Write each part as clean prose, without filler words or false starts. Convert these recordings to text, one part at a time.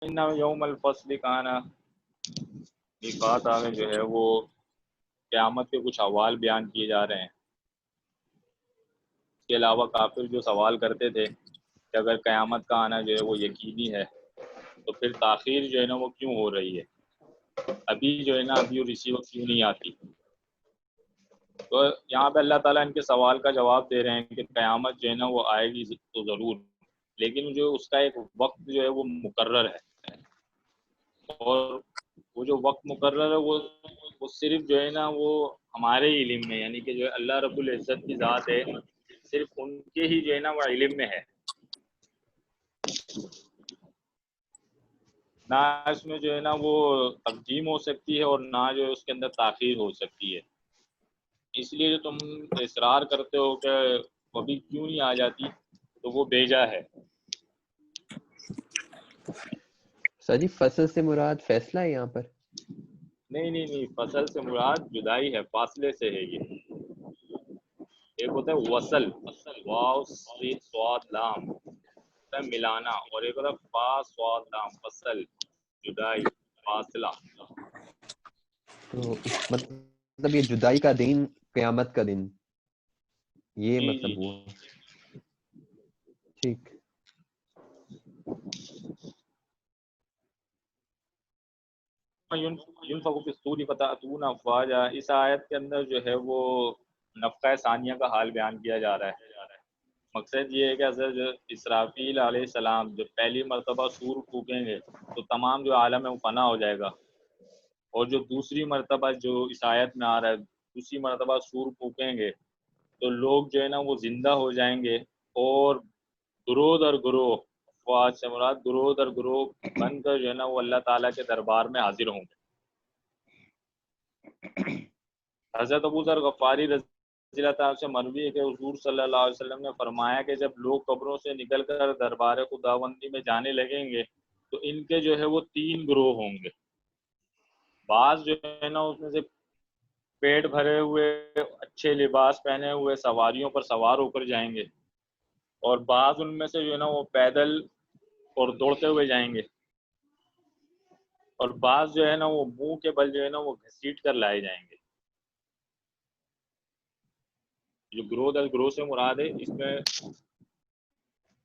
ان یوم الفصل کانا نفاتا میں جو ہے وہ قیامت کے کچھ احوال بیان کیے جا رہے ہیں. اس کے علاوہ کافر جو سوال کرتے تھے کہ اگر قیامت کا آنا جو ہے وہ یقینی ہے تو پھر تاخیر جو ہے نا وہ کیوں ہو رہی ہے, ابھی جو ہے نا ابھی اور اسی وقت کیوں نہیں آتی. تو یہاں پہ اللہ تعالیٰ ان کے سوال کا جواب دے رہے ہیں کہ قیامت جو ہے نا وہ آئے گی تو ضرور, لیکن جو اس کا ایک وقت جو ہے وہ مقرر ہے, اور وہ جو وقت مقرر ہے وہ صرف جو ہے نا وہ ہمارے علم میں, یعنی کہ جو ہے اللہ رب العزت کی ذات ہے, صرف ان کے ہی جو ہے نا وہ علم میں ہے. نہ اس میں جو ہے نا وہ تقدیم ہو سکتی ہے اور نہ جو ہے اس کے اندر تاخیر ہو سکتی ہے. اس لیے جو تم اصرار کرتے ہو کہ ابھی کیوں نہیں آ جاتی, تو وہ بیجا ہے. سر جی فصل سے مراد فیصلہ ہے یہاں پر؟ نہیں, فصل سے مراد جدائی ہے, فاصلے سے ہے. یہ ایک ہوتا ہے وصل, واو صاد لام ملانا, اور ایک ہوتا ہے فا صاد لام فصل, جدائی, فاصلہ. تو مطلب یہ جدائی کا دن قیامت کا دن, یہ جی مطلب ہوا. ٹھیک. ينفخ في الصور فتأتون افواجا, اس آیت کے اندر جو ہے وہ نفخہ ثانیہ کا حال بیان کیا جا رہا ہے. مقصد یہ ہے کہ حضرت اسرافیل علیہ السلام جب پہلی مرتبہ سور پھونکیں گے تو تمام جو عالم ہے وہ فنا ہو جائے گا, اور جو دوسری مرتبہ جو اس آیت میں آ رہا ہے دوسری مرتبہ سور پھونکیں گے تو لوگ جو ہے نا وہ زندہ ہو جائیں گے, اور گروہ در گروہ, افواج سے مراد گروہ در گروہ بن کر جو ہے نا وہ اللہ تعالیٰ کے دربار میں حاضر ہوں گے. حضرت ابو ذر غفاری رضی اللہ تعالیٰ سے مروی ہے کہ حضور صلی اللہ علیہ وسلم نے فرمایا کہ جب لوگ قبروں سے نکل کر دربار خداوندی میں جانے لگیں گے تو ان کے جو ہے وہ 3 گروہ ہوں گے. بعض جو ہے نا اس میں سے پیٹ بھرے ہوئے اچھے لباس پہنے ہوئے سواریوں پر سوار ہو کر جائیں گے, اور بعض ان میں سے جو ہے نا وہ پیدل اور دوڑتے ہوئے جائیں گے, اور بعض جو ہے نا وہ منہ کے بل جو ہے نا وہ گھسیٹ کر لائے جائیں گے. جو گروہ در گروہ سے مراد ہے اس میں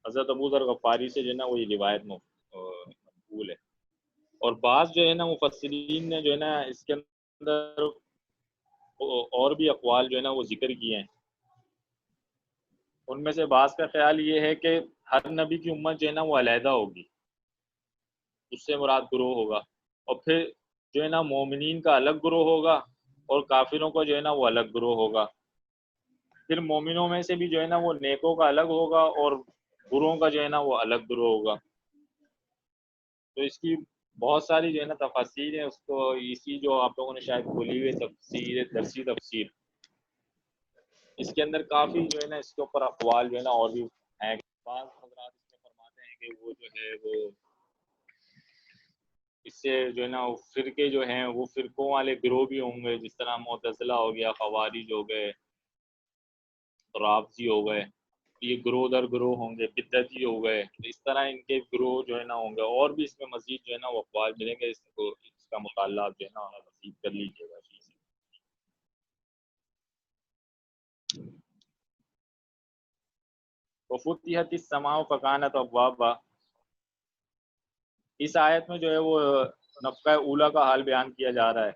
حضرت ابو ذر غفاری سے جو ہے نا وہ یہ روایت مقبول ہے. اور بعض جو ہے نا مفسرین نے جو ہے نا اس کے اندر اور بھی اقوال جو ہے نا وہ ذکر کیے ہیں. ان میں سے بعض کا خیال یہ ہے کہ ہر نبی کی امت جو ہے نا وہ علیحدہ ہوگی, اس سے مراد گروہ ہوگا, اور پھر جو ہے نا مومنین کا الگ گروہ ہوگا اور کافروں کا جو ہے نا وہ الگ گروہ ہوگا. پھر مومنوں میں سے بھی جو ہے نا وہ نیکوں کا الگ ہوگا اور بروں کا جو ہے نا وہ الگ گروہ ہوگا. تو اس کی بہت ساری جو ہے نا تفاسیر ہیں, اس کو اسی جو آپ لوگوں نے شاید کھولی ہوئی تفسیر درسی تفسیر, اس کے اندر کافی جو ہے نا اس کے اوپر اقوال جو ہے نا اور بھی ہیں. بعض حضرات اس میں فرماتے ہیں کہ وہ جو ہے وہ اس سے جو ہے نا فرقے جو ہیں وہ فرقوں والے گروہ بھی ہوں گے, جس طرح معتزلہ ہو گیا, خوارج ہو گئے, رافضی ہو گئے, یہ گروہ در گروہ ہوں گے, بدعتی ہو گئے. تو اس طرح ان کے گروہ جو ہے نا ہوں گے, اور بھی اس میں مزید جو ہے نا وہ اقوال ملیں گے. اس کا مطالعہ جو ہے نا مزید کر لیجیے گا. وفتحت السماء فکانت ابوابا, اس آیت میں جو ہے وہ نفخہ اولیٰ کا حال بیان کیا جا رہا ہے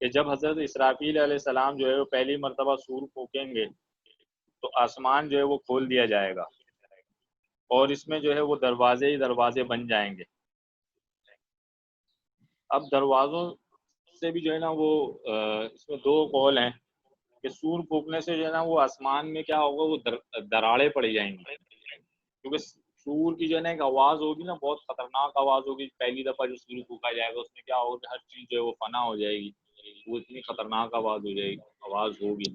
کہ جب حضرت اسرافیل علیہ السلام جو ہے وہ پہلی مرتبہ سور پھونکیں گے تو آسمان جو ہے وہ کھول دیا جائے گا, اور اس میں جو ہے وہ دروازے ہی دروازے بن جائیں گے. اب دروازوں سے بھی جو ہے نا وہ اس میں 2 قول ہیں کہ سور پھونکنے سے جو ہے نا وہ آسمان میں کیا ہوگا, وہ دراڑیں پڑ جائیں گی, کیونکہ سور کی جو ہے نا ایک آواز ہوگی نا, بہت خطرناک آواز ہوگی. پہلی دفعہ جو سور پھونکا جائے گا اس میں کیا ہوگا کہ ہر چیز جو ہے وہ فنا ہو جائے گی, وہ اتنی خطرناک آواز ہوگی,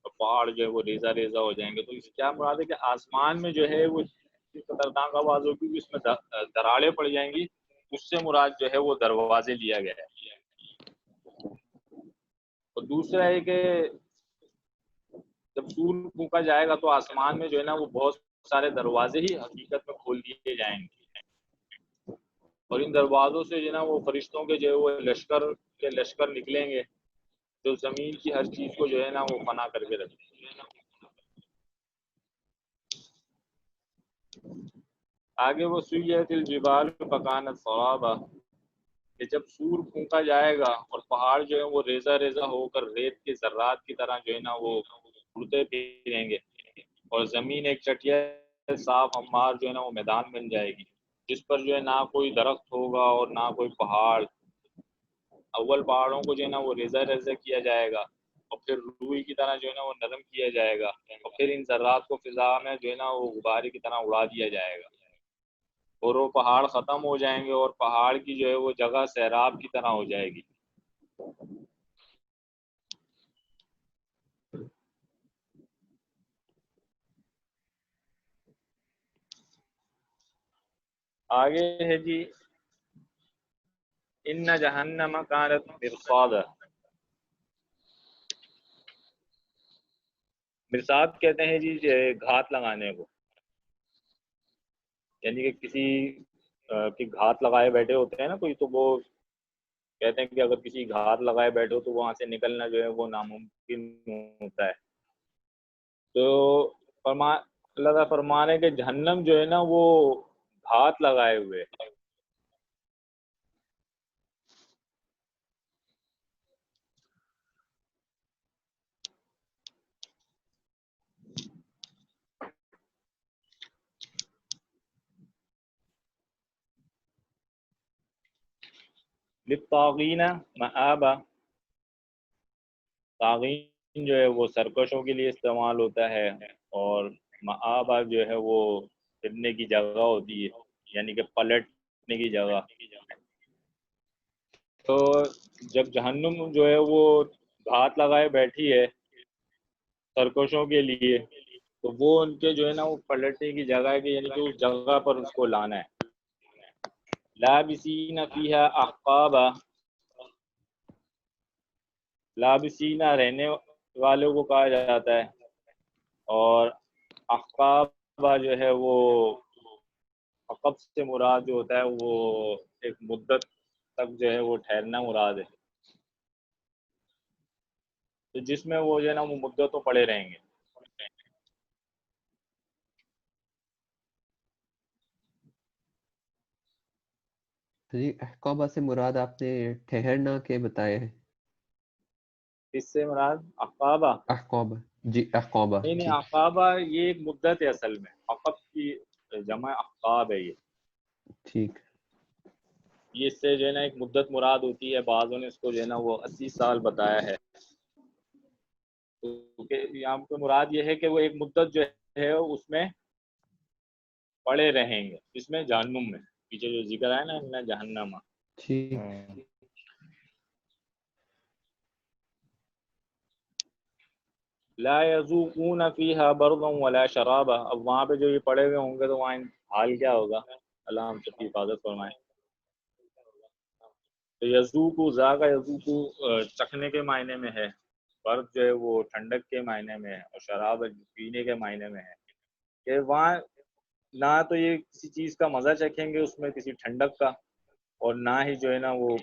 اور پہاڑ جو ہے وہ ریزہ ریزہ ہو جائیں گے. تو اس کیا مراد ہے کہ آسمان میں جو ہے وہ اتنی خطرناک آواز ہوگی کہ اس میں دراڑیں پڑ جائیں گی. اس سے مراد جو ہے وہ دروازے لیا گیا ہے. اور دوسرا ہے کہ جب سور پھونکا جائے گا تو آسمان میں جو ہے نا وہ بہت سارے دروازے ہی حقیقت میں کھول دیے جائیں گے. اور ان دروازوں سے جو ہے نا وہ فرشتوں کے جو ہے وہ لشکر نکلیں گے جو زمین کی ہر چیز کو جو ہے نا وہ فنا کر کے رکھیں گے. آگے وہ سیئت الجبال فکانت سرابا کہ جب سور پھونکا جائے گا اور پہاڑ جو ہے وہ ریزہ ریزہ ہو کر ریت کے ذرات کی طرح جو ہے نا وہ اڑتے پھریں گے اور زمین ایک چٹیا صاف ہموار جو ہے نا وہ میدان بن جائے گی جس پر جو ہے نہ کوئی درخت ہوگا اور نہ کوئی پہاڑ. اول پہاڑوں کو جو ہے نا وہ ریزہ ریزہ کیا جائے گا اور پھر روئی کی طرح جو ہے نا وہ نرم کیا جائے گا اور پھر ان ذرات کو فضا میں جو ہے نا وہ غبارے کی طرح اڑا دیا جائے گا اور وہ پہاڑ ختم ہو جائیں گے اور پہاڑ کی جو ہے وہ جگہ سیراب کی طرح ہو جائے گی. آگے ہے جی ان جہنم کانت مرصادا. مرصاد کہتے ہیں جی گھات لگانے کو، یعنی کہ کسی کی گھات لگائے بیٹھے ہوتے ہیں نا کوئی، تو وہ کہتے ہیں کہ اگر کسی گھات لگائے بیٹھے ہو تو وہاں سے نکلنا جو ہے وہ ناممکن ہوتا ہے. تو اللہ تعالیٰ فرما رہے ہیں کہ جہنم جو ہے نا وہ گھات لگائے ہوئے. للطاغین مآبا، طاغین جو ہے وہ سرکشوں کے لیے استعمال ہوتا ہے، اور مآبا جو ہے وہ پھرنے کی جگہ ہوتی ہے، یعنی کہ پلٹنے کی جگہ. تو جب جہنم جو ہے وہ گھات لگائے بیٹھی ہے سرکشوں کے لیے، تو وہ ان کے جو ہے نا وہ پلٹنے کی جگہ ہے کہ یعنی کہ اس جگہ پر اس کو لانا ہے. لابسین فیہا احقابا، لابسینہ رہنے والوں کو کہا جاتا ہے، اور احقابہ جو ہے وہ عقب سے مراد جو ہوتا ہے وہ ایک مدت تک جو ہے وہ ٹھہرنا مراد ہے، تو جس میں وہ جو ہے نا وہ مدتوں پڑے رہیں گے. جی احقابہ سے مراد آپ نے ٹھہرنا کے بتایا ہے. اس سے مراد احقابہ احقابہ، جی احقابہ نہیں جی احقابہ یہ ایک مدت ہے اصل میں، عقب کی جمع احقاب ہے ٹھیک. یہ اس سے جو ہے نا ایک مدت مراد ہوتی ہے. بعضوں نے اس کو جو ہے نا وہ 80 سال بتایا ہے، کیونکہ یہاں پہ مراد یہ ہے کہ وہ ایک مدت جو ہے اس میں پڑے رہیں گے، اس میں جہنم میں پیچھے جو ذکر ہے نا ان جہنم. ٹھیک. لا یذوقون فیہا بردا ولا شرابا، اب وہاں پہ جو یہ پڑے ہوئے ہوں گے تو وہاں حال کیا ہوگا، اللہ ہم سب کی حفاظت فرمائے. تو یذوق ذاق یذوق چکھنے کے معنی میں ہے، برد جو ہے وہ ٹھنڈک کے معنی میں ہے، اور شراب پینے کے معنی میں ہے کہ وہاں نہ تو یہ کسی چیز کا مزہ چکھیں گے اس میں کسی ٹھنڈک کا، اور نہ ہی جو ہے نا وہ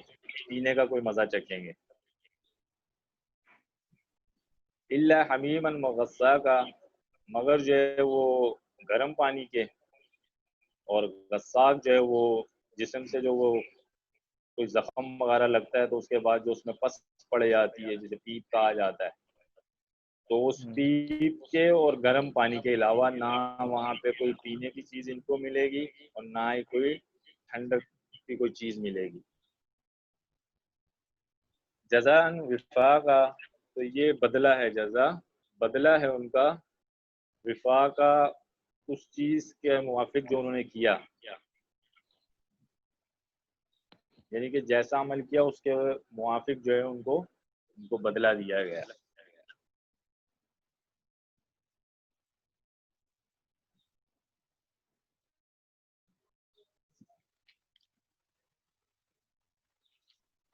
پینے کا کوئی مزہ چکھیں گے. الا حمیما وغساقا، مگر جو ہے وہ گرم پانی کے، اور غساق جو ہے وہ جسم سے جو وہ کوئی زخم وغیرہ لگتا ہے تو اس کے بعد جو اس میں پس پڑ جاتی ہے جسے پیپ کہا جاتا ہے، تو اس پیپ کے اور گرم پانی کے علاوہ نہ وہاں پہ کوئی پینے کی چیز ان کو ملے گی اور نہ ہی کوئی ٹھنڈک کی کوئی چیز ملے گی. جزاء وفاقا، تو یہ بدلہ ہے، جزا بدلہ ہے ان کا، وفاقا اس چیز کے موافق جو انہوں نے کیا، یعنی کہ جیسا عمل کیا اس کے موافق جو ہے ان کو بدلہ دیا گیا.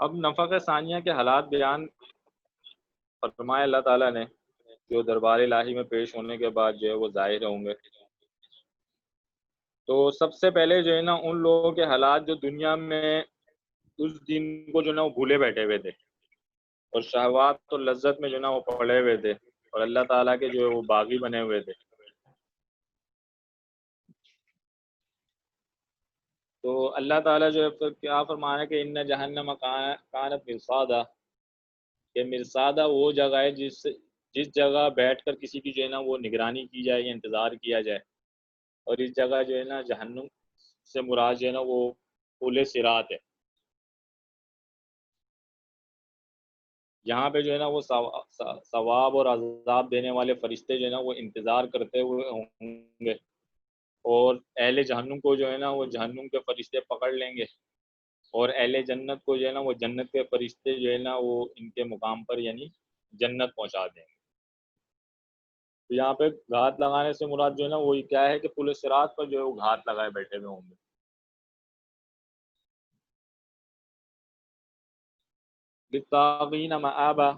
اب نفق ثانیہ کے حالات بیان فرمائے اللہ تعالیٰ نے، جو دربار الہی میں پیش ہونے کے بعد جو ہے وہ ظاہر ہوں گے. تو سب سے پہلے جو ہے نا ان لوگوں کے حالات جو دنیا میں اس دن کو جو ہے نا وہ بھولے بیٹھے ہوئے تھے اور شہوات اور لذت میں جو ہے نا وہ پڑے ہوئے تھے اور اللہ تعالیٰ کے جو ہے وہ باغی بنے ہوئے تھے. تو اللہ تعالیٰ جو ہے کیا فرمانا ہے کہ ان جہنم کانت مرصادا، کہ مرصادہ وہ جگہ ہے جس جگہ بیٹھ کر کسی کی جو ہے نا وہ نگرانی کی جائے یا انتظار کیا جائے. اور اس جگہ جو ہے نا جہنم سے مراد جو ہے نا وہ پل صراط ہے. یہاں پہ جو ہے نا وہ ثواب اور عذاب دینے والے فرشتے جو ہے نا وہ انتظار کرتے ہوئے ہوں گے، اور اہل جہنم کو جو ہے نا وہ جہنم کے فرشتے پکڑ لیں گے، اور اہل جنت کو جو ہے نا وہ جنت کے فرشتے جو ہے نا وہ ان کے مقام پر یعنی جنت پہنچا دیں گے. تو یہاں پہ گھات لگانے سے مراد جو ہے نا وہ کیا ہے کہ پل صراط پر جو ہے وہ گھات لگائے بیٹھے ہوئے ہوں گے. للطاغین مآبا،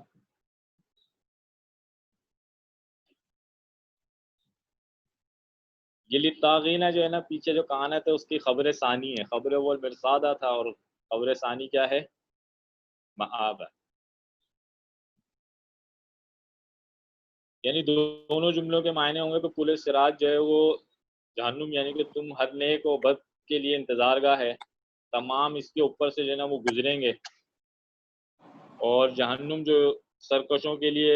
یہ للطاغین جو ہے نا پیچھے جو کہانت ہے اس کی خبر ثانی ہے. خبر اول مرصادہ تھا اور خبر ثانی کیا ہے؟ مآبا. یعنی دونوں جملوں کے معنی ہوں گے کہ پل صراط جو ہے وہ جہنم یعنی کہ تم ہر نیک و بد کے لیے انتظار گاہ ہے، تمام اس کے اوپر سے جو ہے نا وہ گزریں گے، اور جہنم جو سرکشوں کے لیے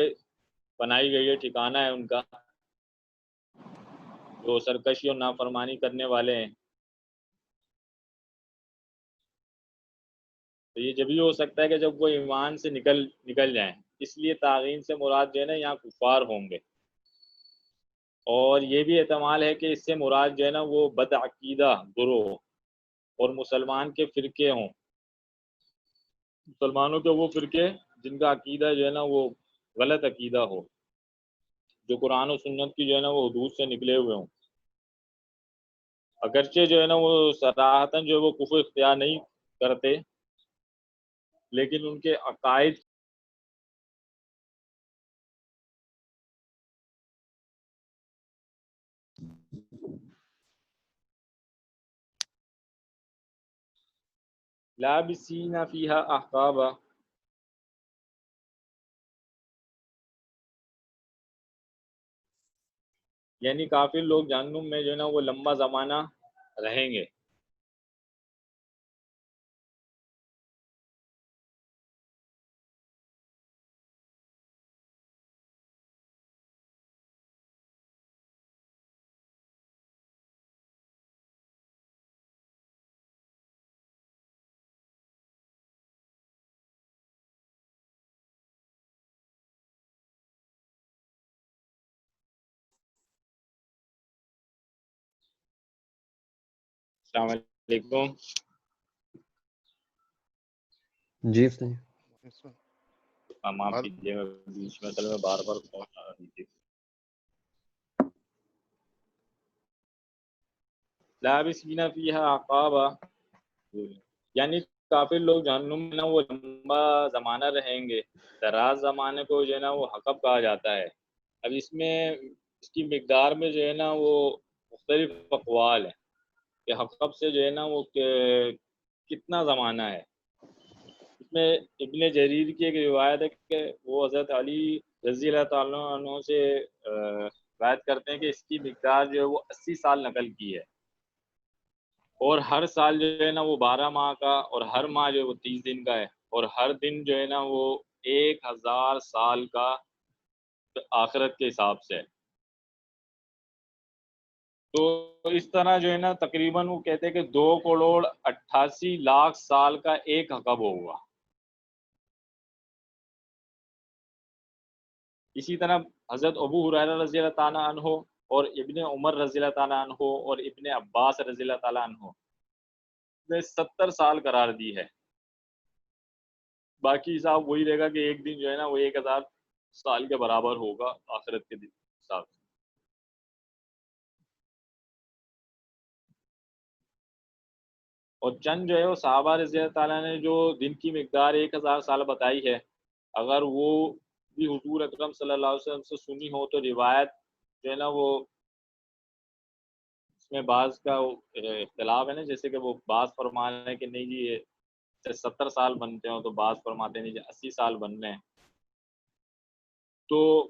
بنائی گئی ہے، ٹھکانہ ہے ان کا، جو سرکشی اور نافرمانی کرنے والے ہیں. تو یہ جبھی ہو سکتا ہے کہ جب وہ ایمان سے نکل جائیں، اس لیے طاغین سے مراد جو ہے نا یہاں کفار ہوں گے. اور یہ بھی احتمال ہے کہ اس سے مراد جو ہے نا وہ بد عقیدہ گروہ اور مسلمان کے فرقے ہوں، مسلمانوں کے وہ فرقے جن کا عقیدہ جو ہے نا وہ غلط عقیدہ ہو، جو قرآن و سنت کی جو ہے نا وہ حدود سے نکلے ہوئے ہوں. اگرچہ جو ہے نا وہ صراحتاً جو ہے وہ کفر اختیار نہیں کرتے، لیکن ان کے عقائد لابسین فیہا احقابا، یعنی کافر لوگ جہنم میں جو ہے نا وہ لمبا زمانہ رہیں گے. السلام علیکم. جی صحیح. معاف کیجیے میں بیچ میں اصل میں بار بار فون آ رہی تھی. لابسین فیہا احقابا، یعنی کافر لوگ جہنم میں نا وہ لمبا زمانہ رہیں گے. دراز زمانے کو جو ہے نا وہ حقب کہا جاتا ہے. اب اس میں اس کی مقدار میں جو ہے نا وہ مختلف اقوال ہیں کہ حقب سے جو ہے نا وہ کتنا زمانہ ہے. اس میں ابن جریر کی ایک روایت ہے کہ وہ حضرت علی رضی اللہ تعالیٰ عنہ سے روایت کرتے ہیں کہ اس کی مقدار جو ہے وہ 80 سال نقل کی ہے، اور ہر سال جو ہے نا وہ 12 ماہ کا، اور ہر ماہ جو ہے وہ 30 دن کا ہے، اور ہر دن جو ہے نا وہ 1000 سال کا آخرت کے حساب سے ہے. تو اس طرح جو ہے نا تقریباً وہ کہتے ہیں کہ 2,88,00,000 سال کا ایک حقب ہوگا. اسی طرح حضرت ابو ہریرہ رضی اللہ تعالیٰ عنہ اور ابن عمر رضی اللہ تعالیٰ عنہ اور ابن عباس رضی اللہ تعالیٰ عنہ نے 70 سال قرار دی ہے. باقی حساب وہی رہے گا کہ ایک دن جو ہے نا وہ 1000 سال کے برابر ہوگا آخرت کے دن حساب سے. اور چند جو ہے وہ صحابہ رضی اللہ تعالیٰ نے جو دن کی مقدار 1000 سال بتائی ہے، اگر وہ بھی حضور اکرم صلی اللہ علیہ وسلم سے سنی ہو تو روایت جو ہے نا وہ میں بعض کا اختلاف ہے نا، جیسے کہ وہ بعض فرمانے ہیں کہ نہیں جی یہ 70 سال بنتے ہوں، تو بعض فرماتے ہیں نہیں جی 80 سال بن رہے ہیں. تو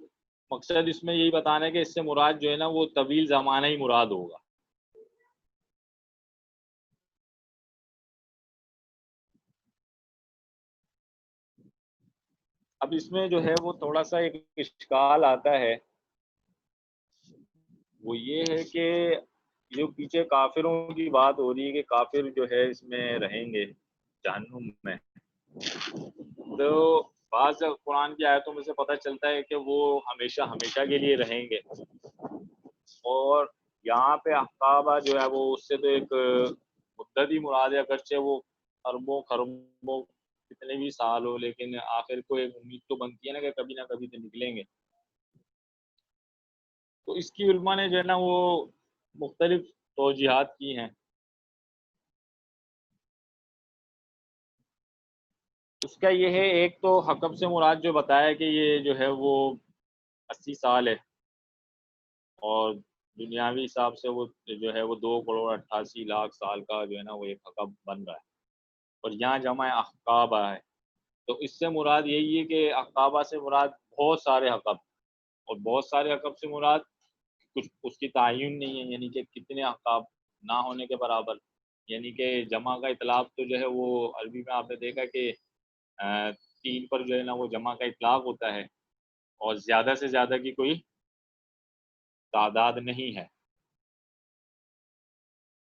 مقصد اس میں یہی بتانا ہے کہ اس سے مراد جو ہے نا وہ طویل زمانہ ہی مراد ہوگا. اب اس میں جو ہے وہ تھوڑا سا ایک اشکال آتا ہے، وہ یہ ہے کہ جو پیچھے کافروں کی بات ہو رہی ہے کہ کافر جو ہے اس میں رہیں گے جہنم میں، تو بعض قرآن کی آیتوں میں سے پتہ چلتا ہے کہ وہ ہمیشہ ہمیشہ کے لیے رہیں گے. اور یہاں پہ احقابہ جو ہے وہ اس سے تو ایک مدت ہی مراد ہے، اگرچہ وہ اربوں خربوں کتنے بھی سال ہو، لیکن آخر کو ایک امید تو بنتی ہے نا کہ کبھی نہ کبھی تو نکلیں گے. تو اس کی علماء نے جو ہے نا وہ مختلف توجیحات کی ہیں. اس کا یہ ہے، ایک تو حکم سے مراد جو بتایا کہ یہ جو ہے وہ 80 سال ہے، اور دنیاوی حساب سے وہ جو ہے وہ 2,88,00,000 سال کا جو ہے نا وہ ایک حکم بن رہا ہے، اور یہاں جمع احقابہ ہے. تو اس سے مراد یہی ہے کہ احقابہ سے مراد بہت سارے حکم، اور بہت سارے حکم سے مراد کچھ اس کی تعین نہیں ہے، یعنی کہ کتنے احقاب نہ ہونے کے برابر. یعنی کہ جمع کا اطلاق تو جو ہے وہ عربی میں آپ نے دیکھا کہ 3 پر جو ہے نا وہ جمع کا اطلاق ہوتا ہے، اور زیادہ سے زیادہ کی کوئی تعداد نہیں ہے.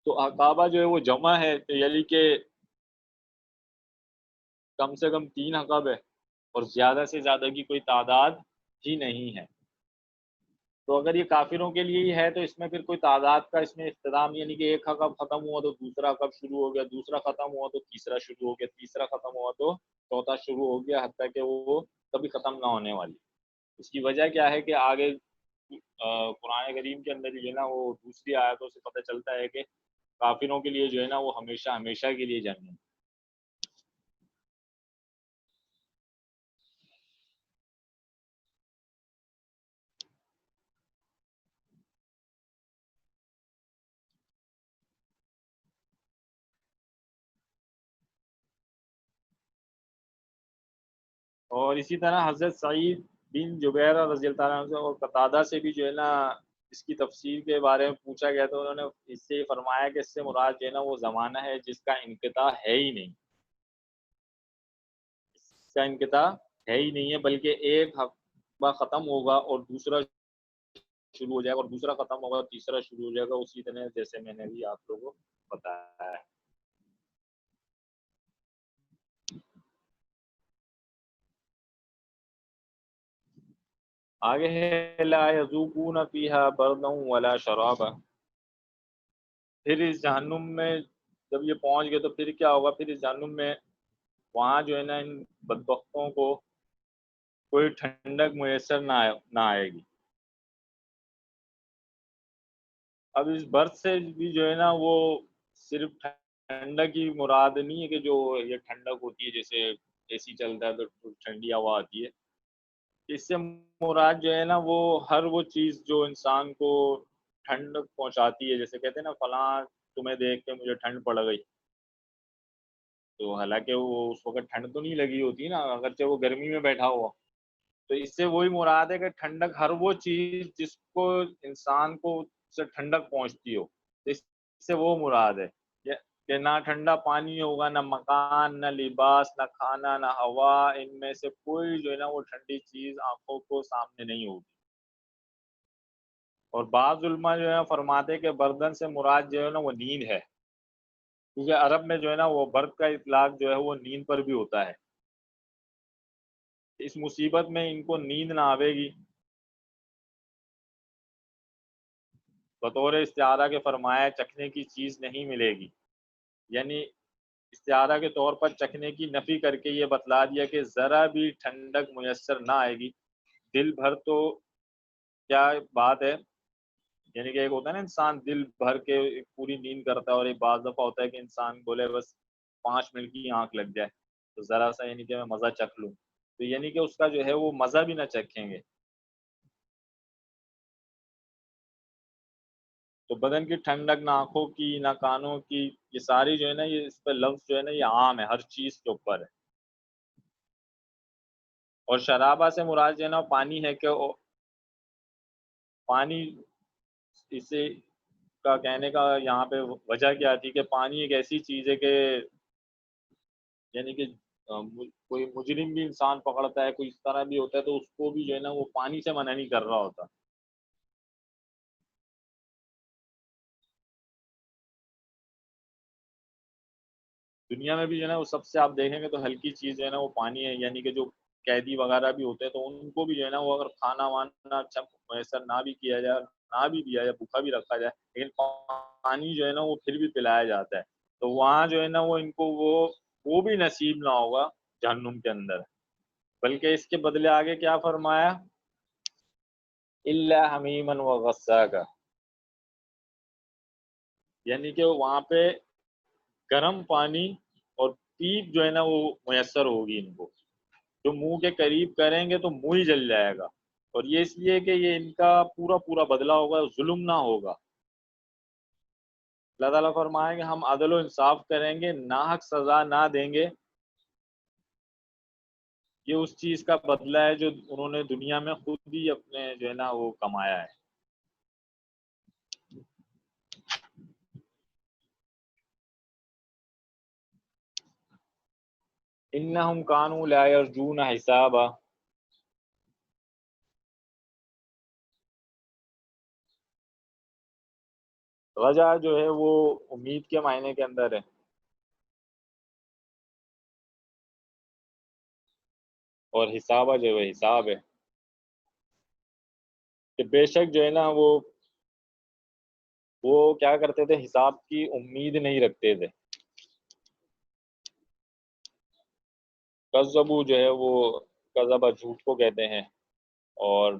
تو احقابہ جو ہے وہ جمع ہے، تو یعنی کہ کم سے کم 3 حقب ہے، اور زیادہ سے زیادہ کی کوئی تعداد ہی نہیں ہے. تو اگر یہ کافروں کے لیے ہی ہے تو اس میں پھر کوئی تعداد کا اس میں اختتام، یعنی کہ ایک حقب ختم ہوا تو دوسرا حقب شروع ہو گیا، دوسرا ختم ہوا تو تیسرا شروع ہو گیا، تیسرا ختم ہوا تو چوتھا شروع ہو گیا، حتیٰ کہ وہ کبھی ختم نہ ہونے والی. اس کی وجہ کیا ہے کہ آگے قرآن کریم کے اندر جو ہے نا وہ دوسری آیتوں سے پتہ چلتا ہے کہ کافروں کے لیے جو ہے نا وہ ہمیشہ ہمیشہ کے لیے جنت. اور اسی طرح حضرت سعید بن جبیر رضی اللہ عنہ سے اور قتادہ سے بھی جو ہے نا اس کی تفسیر کے بارے میں پوچھا گیا، تو انہوں نے اس سے فرمایا کہ اس سے مراد جو ہے نا وہ زمانہ ہے جس کا انقطاع ہے ہی نہیں، اس کا انقطاع ہے ہی نہیں ہے، بلکہ ایک حقبہ ختم ہوگا اور دوسرا شروع ہو جائے گا، اور دوسرا ختم ہوگا تیسرا شروع ہو جائے گا، اسی طرح جیسے میں نے بھی آپ لوگوں کو بتایا ہے. آگے ہے لا یذوقون فیہا بردا ولا شرابا. پھر اس جہنم میں جب یہ پہنچ گئے تو پھر کیا ہوگا؟ پھر اس جہنم میں وہاں جو ہے نا ان بدبختوں کو کوئی ٹھنڈک میسر نہ آئے گی. اب اس برد سے بھی جو ہے نا وہ صرف ٹھنڈک کی مراد نہیں ہے کہ جو یہ ٹھنڈک ہوتی ہے جیسے اے سی چلتا ہے تو ٹھنڈی ہوا آتی ہے. اس سے مراد جو ہے نا وہ ہر وہ چیز جو انسان کو ٹھنڈ پہنچاتی ہے، جیسے کہتے ہیں نا فلاں تمہیں دیکھ کے مجھے ٹھنڈ پڑ گئی، تو حالانکہ وہ اس وقت ٹھنڈ تو نہیں لگی ہوتی نا، اگرچہ وہ گرمی میں بیٹھا ہوا. تو اس سے وہی مراد ہے کہ ٹھنڈک ہر وہ چیز جس کو انسان کو سے ٹھنڈک پہنچتی ہو، اس سے وہ مراد ہے کہ نہ ٹھنڈا پانی ہوگا، نہ مکان، نہ لباس، نہ کھانا، نہ ہوا، ان میں سے کوئی جو ہے نا وہ ٹھنڈی چیز آنکھوں کو سامنے نہیں ہوگی. اور بعض علماء جو ہے فرماتے کہ بردن سے مراد جو ہے نا وہ نیند ہے، کیونکہ عرب میں جو ہے نا وہ برد کا اطلاق جو ہے وہ نیند پر بھی ہوتا ہے. اس مصیبت میں ان کو نیند نہ آئے گی، بطور استعارہ کے فرمایا چکھنے کی چیز نہیں ملے گی، یعنی استعارہ کے طور پر چکھنے کی نفی کر کے یہ بتلا دیا کہ ذرا بھی ٹھنڈک میسر نہ آئے گی. دل بھر تو کیا بات ہے، یعنی کہ ایک ہوتا ہے نا انسان دل بھر کے ایک پوری نیند کرتا ہے، اور ایک بعض دفعہ ہوتا ہے کہ انسان بولے بس 5 منٹ کی آنکھ لگ جائے تو ذرا سا یعنی کہ میں مزہ چکھ لوں، تو یعنی کہ اس کا جو ہے وہ مزہ بھی نہ چکھیں گے. تو بدن کی ٹھنڈک، نہ آنکھوں کی نہ کانوں کی، یہ ساری جو ہے نا یہ اس پہ لفظ جو ہے نا یہ عام ہے، ہر چیز کے اوپر ہے. اور شرابہ سے مراد جو ہے نا پانی ہے کہ پانی، اسے کا کہنے کا یہاں پہ وجہ کیا تھی کہ پانی ایک ایسی چیز ہے کہ یعنی کہ کوئی مجرم بھی انسان پکڑتا ہے، کوئی اس طرح بھی ہوتا ہے تو اس کو بھی جو ہے نا وہ پانی سے منع نہیں کر رہا ہوتا. دنیا میں بھی جو ہے نا وہ سب سے آپ دیکھیں گے تو ہلکی چیز جو ہے نا وہ پانی ہے. یعنی کہ جو قیدی وغیرہ بھی ہوتے ہیں تو ان کو بھی جو ہے نا وہ اگر کھانا وانا اچھا میسر نہ بھی کیا جائے، نہ بھی دیا جائے، بھوکا بھی رکھا جائے، لیکن پانی جو ہے نا وہ پھر بھی پلایا جاتا ہے. تو وہاں جو ہے نا وہ ان کو وہ بھی نصیب نہ ہوگا جہنم کے اندر، بلکہ اس کے بدلے آگے کیا فرمایا، الا حمیما وغساقا، یعنی کہ وہاں پہ گرم پانی اور پیپ جو ہے نا وہ میسر ہوگی ان کو. جو منہ کے قریب کریں گے تو منہ ہی جل جائے گا، اور یہ اس لیے کہ یہ ان کا پورا پورا بدلہ ہوگا، ظلم نہ ہوگا. اللہ تعالیٰ فرمائیں گے ہم عدل و انصاف کریں گے، ناحق سزا نہ دیں گے. یہ اس چیز کا بدلہ ہے جو انہوں نے دنیا میں خود ہی اپنے جو ہے نا وہ کمایا ہے. انہم کانوا لا یرجون حسابا، رجا جو ہے وہ امید کے معنی کے اندر ہے، اور حسابہ جو ہے حساب ہے کہ بے شک جو ہے نا وہ کیا کرتے تھے، حساب کی امید نہیں رکھتے تھے. کذبو جو ہے وہ کذبہ جھوٹ کو کہتے ہیں، اور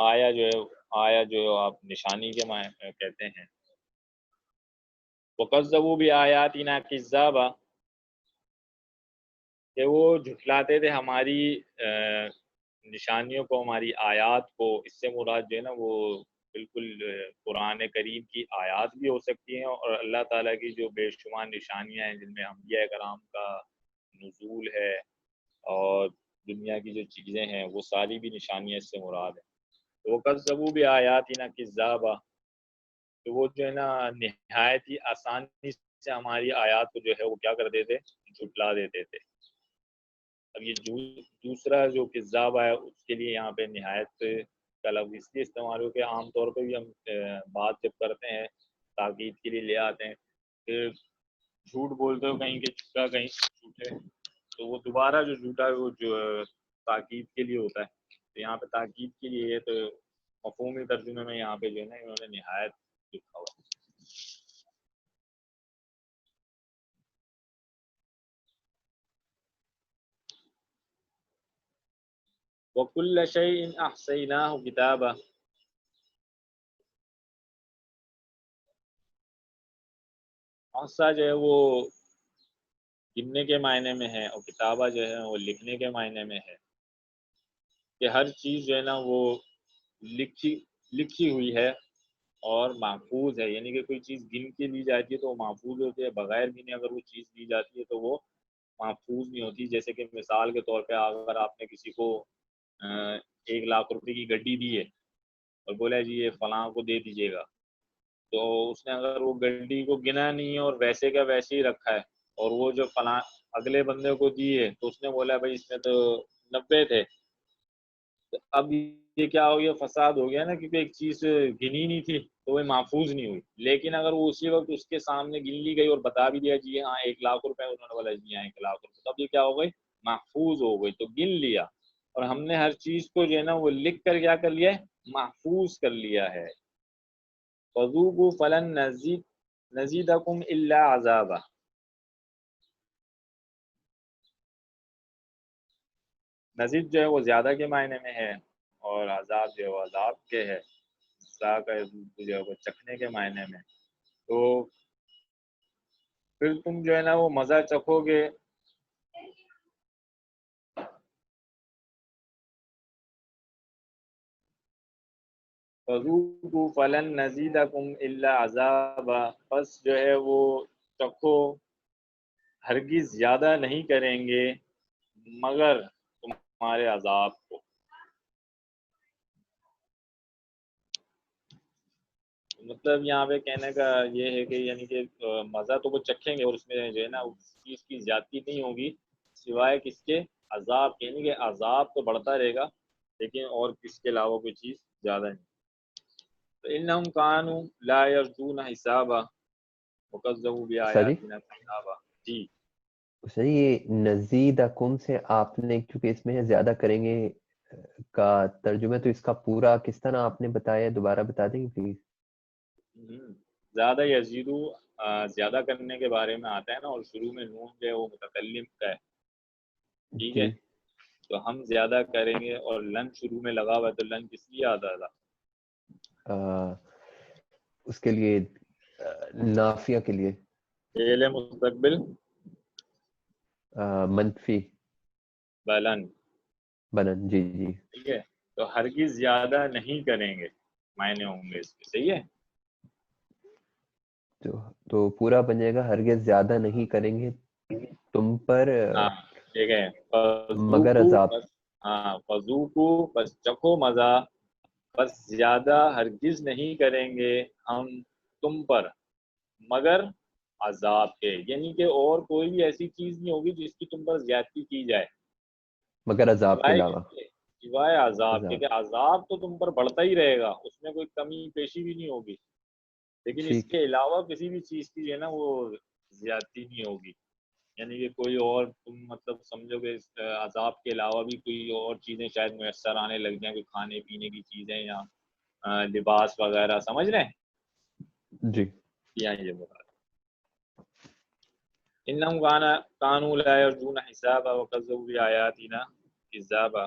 آیا جو آپ نشانی کے معنی کہتے ہیں. وَكَذَّبُوا بِآيَاتِنَا كِذَّابًا، کہ وہ جھٹلاتے تھے ہماری نشانیوں کو، ہماری آیات کو. اس سے مراد جو ہے نا وہ بالکل قرآن کریم کی آیات بھی ہو سکتی ہیں، اور اللہ تعالیٰ کی جو بے شمار نشانیاں ہیں جن میں انبیاء کرام کا نزول ہے اور دنیا کی جو چیزیں ہیں وہ ساری بھی نشانیاں اس سے مراد ہیں. تو وَكَذَّبُوا بِآيَاتِنَا كِذَّابًا، تو وہ جو ہے نا نہایت ہی آسانی سے ہماری آیات کو جو ہے وہ کیا کر دیتے، جھٹلا دیتے تھے. اب یہ دوسرا جو کذاب ہے اس کے لیے یہاں پہ نہایت کا لفظ اس لیے استعمال ہو کہ عام طور پہ بھی ہم بات جب کرتے ہیں تاکید کے لیے لے آتے ہیں کہ جھوٹ بولتے ہو کہیں کہ جھوٹا کہیں جھوٹے، تو وہ دوبارہ جو جھوٹا ہے وہ جو تاکید کے لیے ہوتا ہے. تو یہاں پہ تاکید کے لیے تو مفہومی ترجمے میں یہاں پہ جو ہے نا انہوں نے نہایت لکھا ہوا. وَكُلَّ شَيْءٍ أَحْصَيْنَاهُ كِتَابًا، احصا جو ہے وہ گننے کے معنی میں ہے، اور کتابہ جو ہے وہ لکھنے کے معنی میں ہے، کہ ہر چیز جو ہے نا وہ لکھی ہوئی ہے اور محفوظ ہے. یعنی کہ کوئی چیز گن کے لی جاتی ہے تو وہ محفوظ ہوتی ہے، بغیر گنے اگر وہ چیز لی جاتی ہے تو وہ محفوظ نہیں ہوتی. جیسے کہ مثال کے طور پہ اگر آپ نے کسی کو 1,00,000 روپے کی گڈی دی ہے اور بولا جی یہ فلاں کو دے دیجیے گا، تو اس نے اگر وہ گڈی کو گنا نہیں ہے اور ویسے کا ویسے ہی رکھا ہے، اور وہ جو فلاں اگلے بندے کو دی ہے تو اس نے بولا بھائی اس میں تو 90 تھے، تو اب یہ کیا ہو گیا، فساد ہو گیا نا، کیونکہ ایک چیز گنی نہیں تھی تو وہ محفوظ نہیں ہوئی. لیکن اگر وہ اسی وقت اس کے سامنے گن لی گئی اور بتا بھی دیا جی ہاں 1,00,000 روپے، انہوں نے بولا جی ہاں 1,00,000 روپے، تو اب یہ کیا ہو گئی، محفوظ ہو گئی. تو گن لیا، اور ہم نے ہر چیز کو جو ہے نا وہ لکھ کر کیا کر لیا ہے، محفوظ کر لیا ہے. فَذُوقُوا فَلَن نَزِيدَكُمْ إِلَّا عَذَابًا، نزید جو ہے وہ زیادہ کے معنی میں ہے، اور عذاب جو ہے وہ عذاب کے ہے، کا جو ہے وہ چکھنے کے معنی میں. تو پھر تم جو ہے نا وہ مزہ چکھو گے. فذوقوا فلن نزیدکم الا عذابا، بس جو ہے وہ چکھو، ہرگز زیادہ نہیں کریں گے مگر تمہارے عذاب کو. مطلب یہاں پہ کہنے کا یہ ہے کہ یعنی کہ مزہ تو وہ چکھیں گے اور اس میں جو ہے نا اس چیز کی زیادتی نہیں ہوگی سوائے کس کے، عذاب کے. یعنی کہ عذاب تو بڑھتا رہے گا لیکن اور کس کے علاوہ کوئی چیز زیادہ نہیں. فإنهم كانوا لا يرجون حسابا وكذبوا بآياتنا كذابا. جی سر یہ نزیدکم سے آپ نے کیونکہ اس میں زیادہ کریں گے کا ترجمہ، تو اس کا پورا کس طرح آپ نے بتایا، دوبارہ بتا دیں گے پلیز؟ زیادہ یزیدو زیادہ کرنے کے بارے میں آتا ہے نا، اور شروع میں نون جو ہے وہ متکلم کا ہے، ٹھیک ہے، تو ہم زیادہ کریں گے. اور لن شروع میں لگا ہوا ہے تو لن کس لیے آتا تھا؟ اس کے لیے نافیہ کے لیے، فعل مستقبل منفی بلن، بلن. جی جی ٹھیک ہے، تو ہرگز زیادہ نہیں کریں گے معنی ہوں گے اس کے. صحیح ہے، تو پورا بن جائے گا ہرگز زیادہ نہیں کریں گے تم پر ہاں ٹھیک ہے. مگر عذاب. ہاں فذوقو، بس چکھو مزہ، بس زیادہ ہرگز نہیں کریں گے ہم تم پر مگر عذاب کے. یعنی کہ اور کوئی بھی ایسی چیز نہیں ہوگی جس کی تم پر زیادتی کی جائے مگر عذاب کے سوائے علاوہ سوائے عذاب کے، عذاب. کہ عذاب تو تم پر بڑھتا ہی رہے گا، اس میں کوئی کمی پیشی بھی نہیں ہوگی، لیکن اس ٹھیک. کے علاوہ کسی بھی چیز کی جو ہے نا وہ زیادتی نہیں ہوگی. یعنی کہ کوئی اور تم مطلب سمجھو کہ عذاب کے علاوہ بھی کوئی اور چیزیں شاید میسر آنے لگ جائیں، کوئی کھانے پینے کی چیزیں یا لباس وغیرہ، سمجھ رہے ہیں؟ جی یہاں یہ بتا انہم کانوا لا یرجون حسابا وکذبوا بآیاتنا کذابا.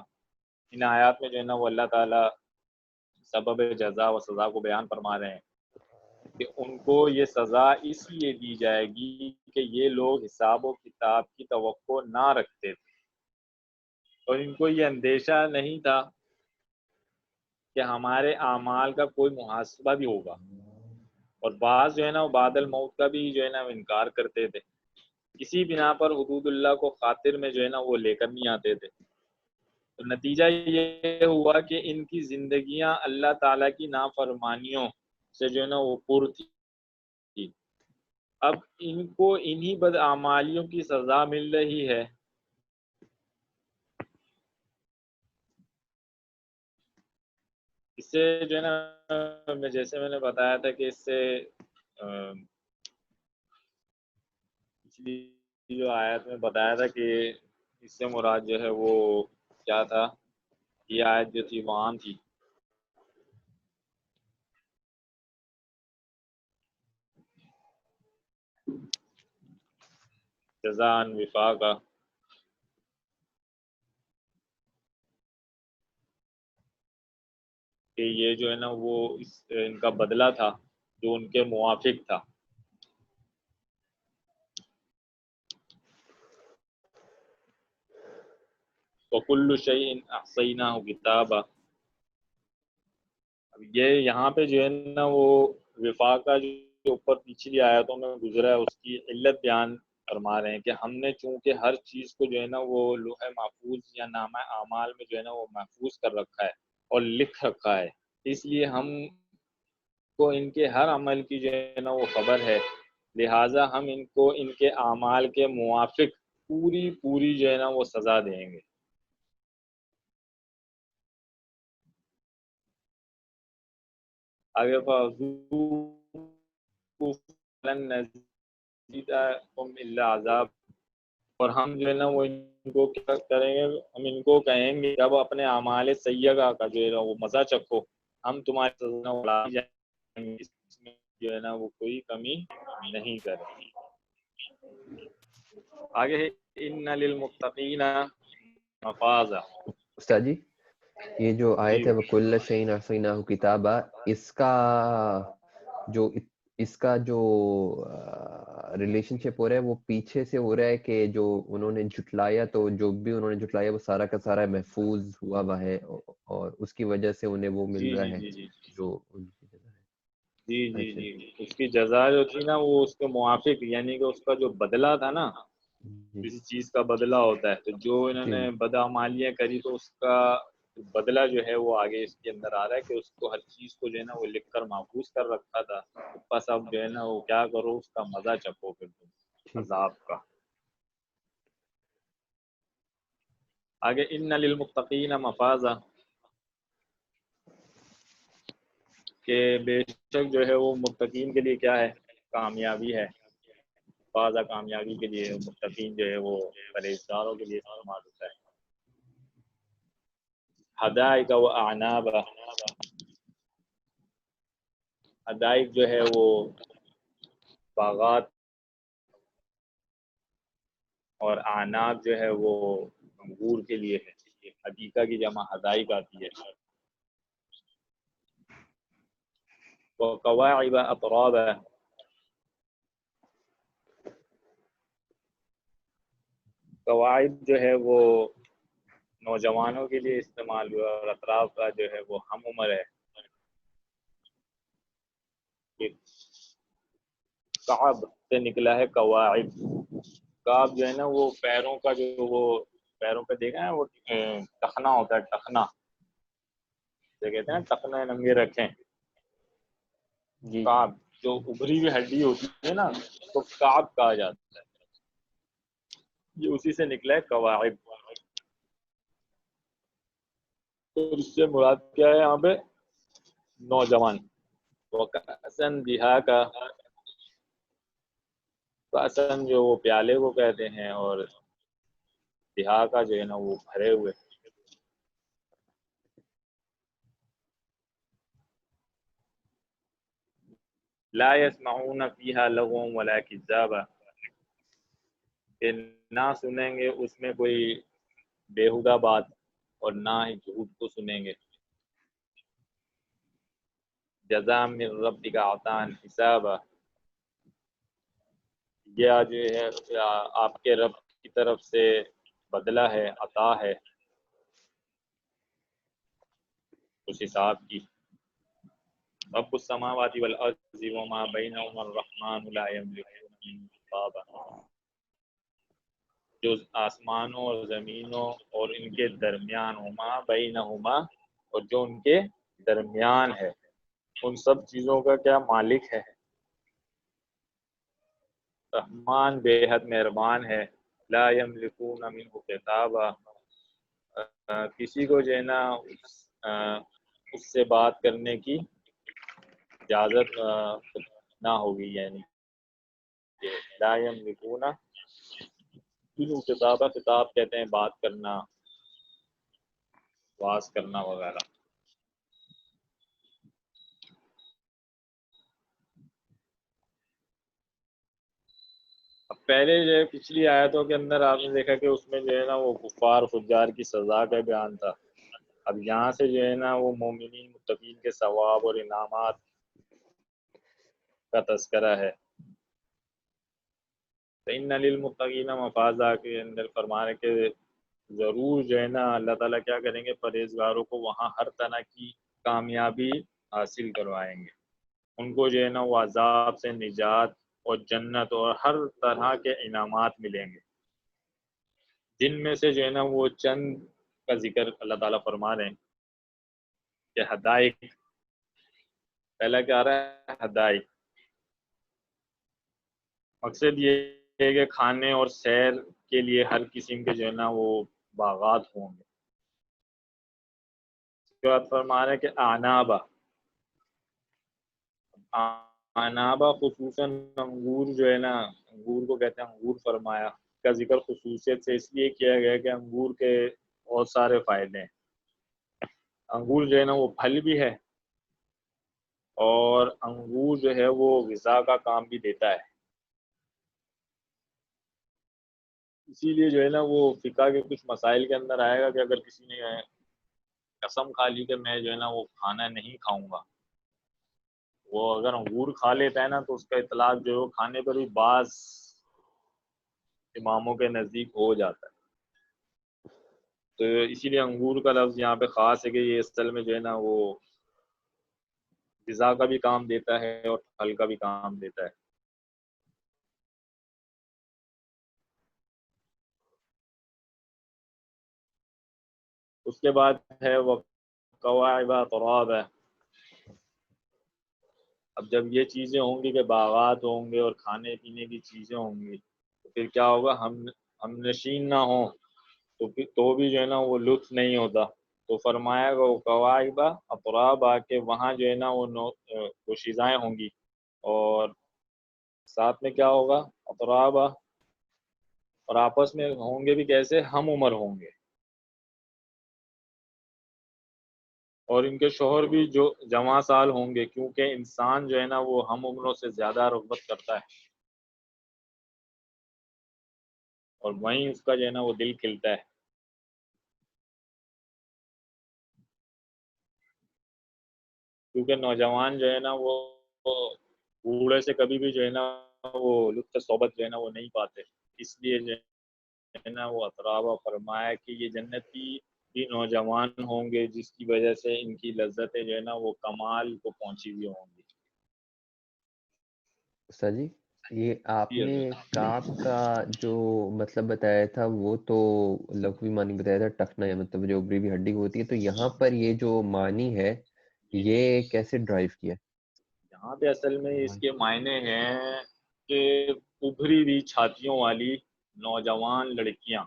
ان آیات میں جو ہے نا وہ اللہ تعالیٰ سبب جزا و سزا کو بیان فرما رہے ہیں کہ ان کو یہ سزا اس لیے دی جائے گی کہ یہ لوگ حساب و کتاب کی توقع نہ رکھتے تھے، اور ان کو یہ اندیشہ نہیں تھا کہ ہمارے اعمال کا کوئی محاسبہ بھی ہوگا. اور بعض جو ہے نا وہ بعد الموت کا بھی جو ہے نا وہ انکار کرتے تھے، کسی بنا پر حدود اللہ کو خاطر میں جو ہے نا وہ لے کر نہیں آتے تھے. تو نتیجہ یہ ہوا کہ ان کی زندگیاں اللہ تعالیٰ کی نافرمانیوں سے جو ہے نا وہ پر تھی. اب ان کو انہی بدعمالیوں کی سزا مل رہی ہے. اس سے جو ہے نا جیسے میں نے بتایا تھا کہ اس سے پچھلی جو آیت میں بتایا تھا کہ اس سے مراد جو ہے وہ کیا تھا، یہ آیت جو تھی وہ عام تھی. جزاء وفاقا، کہ یہ جو ہے نا وہ ان کا بدلہ تھا جو ان کے موافق تھا. وَكُلُّ شَيْءٍ أَحْصَيْنَاهُ كِتَابًا. اب یہ یہاں پہ جو ہے نا وہ وفاقہ جو اوپر پچھلی آیتوں میں گزرا ہے اس کی علت بیان فرما رہے ہیں کہ ہم نے چونکہ ہر چیز کو جو ہے نا وہ لوح محفوظ یا نامہ اعمال میں جو ہے نا وہ محفوظ کر رکھا ہے اور لکھ رکھا ہے، اس لیے ہم کو ان کے ہر عمل کی جو ہے نا وہ خبر ہے، لہٰذا ہم ان کو ان کے اعمال کے موافق پوری جو ہے نا وہ سزا دیں گے. آگے فَلَن نَزِيدَكُمْ إِلَّا عَذَابًا، اور ہم جو ہے نا وہ ان کو کیا کریں گے، ہم ان کو کہیں گے جب اپنے اعمال سیئہ کا جو ہے نا وہ مزہ چکھو، ہم تمہاری سزا اڑا جائیں گے، اس میں جو ہے نا وہ کوئی کمی نہیں کریں گے. آگے ہے ان للمتقین مفازا. استاد جی یہ جو جی آیت ہے وَكُلَّ شَيْءٍ أَحْصَيْنَاهُ كِتَابًا، اس کا جو ریلیشن شپ ہو رہا ہے وہ پیچھے سے ہو رہا ہے کہ جو انہوں نے جھٹلایا تو جو بھی انہوں نے جھٹلایا وہ سارا کا سارا محفوظ ہوا ہوا ہے اور اس کی وجہ سے انہیں وہ مل جی رہا جی ہے جی جی جو ان کی جگہ جی ہے؟ جی اچھا جی اس کی جزا جو تھی نا وہ اس کے موافق، یعنی کہ اس کا جو بدلہ تھا نا، جی کسی چیز کا بدلہ ہوتا ہے، تو جو انہوں جی نے بدعمالیاں کری تو اس کا بدلہ جو ہے وہ آگے اس کے اندر آ رہا ہے کہ اس کو ہر چیز کو جو ہے نا وہ لکھ کر محفوظ کر رکھا تھا، بس اب جو ہے نا وہ کیا کرو، اس کا مزہ چکھو پھر تم ٹھیک عذاب کا۔ آگے ان للمتقین مفازا، کہ بے شک جو ہے وہ متقین کے لیے کیا ہے، کامیابی ہے۔ فازا کامیابی کے لیے، متقین جو ہے وہ پرہیزگاروں کے لیے استعمال ہوتا ہے۔ حدائق و اعناب، حدائق جو ہے وہ باغات، اور اعناب جو ہے وہ انگور کے لیے ہے۔ حدیقہ کی جمع حدائق آتی ہے۔ وکواعب اترابا، قواعد جو ہے وہ نوجوانوں کے لیے استعمال ہوا، اور اطراف کا جو ہے وہ ہم عمر ہے۔ کعب سے نکلا ہے قواعد، کعب جو ہے نا وہ پیروں کا جو وہ پیروں پہ دیکھا ہے وہ ٹخنا ہوتا ہے، ٹخنا جو کہتے ہیں ٹخنے ننگے رکھیں، جی کعب جو ابھری ہوئی ہڈی ہوتی ہے نا تو کعب کہا جاتا ہے، یہ اسی سے نکلا ہے قواعد۔ تو اس سے مراد کیا ہے یہاں پہ، نوجوان۔ وَكَأْسًا دِهَاقًا، کأسن جو وہ پیالے کو کہتے ہیں، اور دہاقہ جو ہے نا وہ بھرے ہوئے۔ لا يسمعون فيها لغوا ولا كذابا، کہ نہ سنیں گے اس میں کوئی بیہودہ بات اور نہ ہی جھوٹ کو سنیں گے۔ جزاء من ربک عطاء حسابا، یہ جو ہے آپ کے رب کی طرف سے بدلہ ہے، عطا ہے اس حساب کی۔ رب السماوات والارض وما بینہما الرحمن لا یملکون منہ خطابا، جو آسمانوں اور زمینوں اور ان کے درمیان، ہما بینہما، اور جو ان کے درمیان ہے، ان سب چیزوں کا کیا مالک ہے، رحمان بے حد مہربان ہے۔ لا یملکون منہ خطابا، کسی کو جو ہے نا اس سے بات کرنے کی اجازت نہ ہوگی، یعنی کہ لا یملکون منہ خطابا، خطاب کہتے ہیں بات کرنا، واز کرنا وغیرہ۔ اب پہلے جو ہے پچھلی آیتوں کے اندر آپ نے دیکھا کہ اس میں جو ہے نا وہ کفار فجار کی سزا کا بیان تھا، اب یہاں سے جو ہے نا وہ مومنین متقین کے ثواب اور انعامات کا تذکرہ ہے۔ ان للمتقین مفازا کے اندر فرما رہے کہ ضرور جو ہے نا اللہ تعالیٰ کیا کریں گے، پرہیزگاروں کو وہاں ہر طرح کی کامیابی حاصل کروائیں گے، ان کو جو ہے نا وہ عذاب سے نجات اور جنت اور ہر طرح کے انعامات ملیں گے، جن میں سے جو ہے نا وہ چند کا ذکر اللہ تعالیٰ فرما رہے ہیں کہ حدائق، پہلا کیا آ رہا ہے حدائق، مقصد یہ ہے کہ کھانے اور سیر کے لیے ہر قسم کے جو ہے نا وہ باغات ہوں گے۔ اس کے بعد فرما رہے ہیں کہ آنابا، آنابا خصوصاً انگور جو ہے نا، انگور کو کہتے ہیں انگور، فرمایا کا ذکر خصوصیت سے اس لیے کیا گیا کہ انگور کے بہت سارے فائدے ہیں۔ انگور جو ہے نا وہ پھل بھی ہے، اور انگور جو ہے وہ غذا کا کام بھی دیتا ہے، اسی لیے جو ہے نا وہ فقہ کے کچھ مسائل کے اندر آئے گا کہ اگر کسی نے قسم کھا لی کہ میں جو ہے نا وہ کھانا نہیں کھاؤں گا، وہ اگر انگور کھا لیتا ہے نا تو اس کا اطلاق جو ہے وہ کھانے پر بھی بعض اماموں کے نزدیک ہو جاتا ہے. تو اسی لیے انگور کا لفظ یہاں پہ خاص ہے کہ یہ اصل میں جو ہے نا وہ غذا کا بھی کام دیتا ہے اور پھل کا بھی کام دیتا ہے. اس کے بعد ہے وہ قواعب تراب ہے. اب جب یہ چیزیں ہوں گی کہ باغات ہوں گے اور کھانے پینے کی چیزیں ہوں گی تو پھر کیا ہوگا، ہم نشین نہ ہوں تو بھی جو ہے نا وہ لطف نہیں ہوتا. تو فرمایا گا وہ قواعب اطراب آ کے وہاں جو ہے نا وہ شیزائیں ہوں گی اور ساتھ میں کیا ہوگا اطراب، اور آپس میں ہوں گے بھی کیسے، ہم عمر ہوں گے، اور ان کے شوہر بھی جو جواں سال ہوں گے، کیونکہ انسان جو ہے نا وہ ہم عمروں سے زیادہ رغبت کرتا ہے اور وہیں اس کا جو ہے نا وہ دل کھلتا ہے. کیونکہ نوجوان جو ہے نا وہ بوڑھے سے کبھی بھی جو ہے نا وہ لطف صحبت جو ہے نا وہ نہیں پاتے. اس لیے جو ہے نا وہ اطرابہ فرمایا کہ یہ جنتی بھی نوجوان ہوں گے جس کی وجہ سے ان کی لذتیں جو ہے نا وہ کمال کو پہنچی ہوئی ہوں گی. استاد جی، یہ آپ جی نے حضرت. کاف کا جو مطلب بتایا تھا وہ تو لغوی معنی بتایا تھا، ٹخنا ہے مطلب جو اوپری بھی ہڈی ہوتی ہے، تو یہاں پر یہ جو معنی ہے یہ کیسے ڈرائیو کیا؟ یہاں پہ اصل میں اس کے معنی ہیں کہ ابھری ہوئی چھاتیوں والی نوجوان لڑکیاں.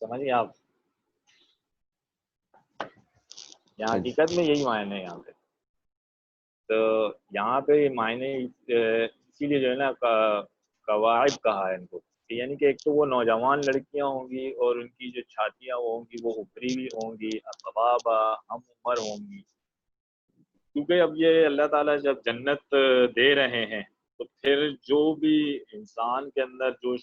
سمجھیے آپ، یہاں ہاں جی. حقیقت میں یہی معنی ہے یہاں پہ. تو یہاں پہ یہ معنی اسی لیے جو ہے نا قواعد کہا ہے ان کو، یعنی کہ ایک تو وہ نوجوان لڑکیاں ہوں گی اور ان کی جو چھاتیاں ہوں گی وہ ابھری ہوئی ہوں گی، اطبابا ہم عمر ہوں گی. کیونکہ اب یہ اللہ تعالیٰ جب جنت دے رہے ہیں تو پھر جو بھی انسان کے اندر جو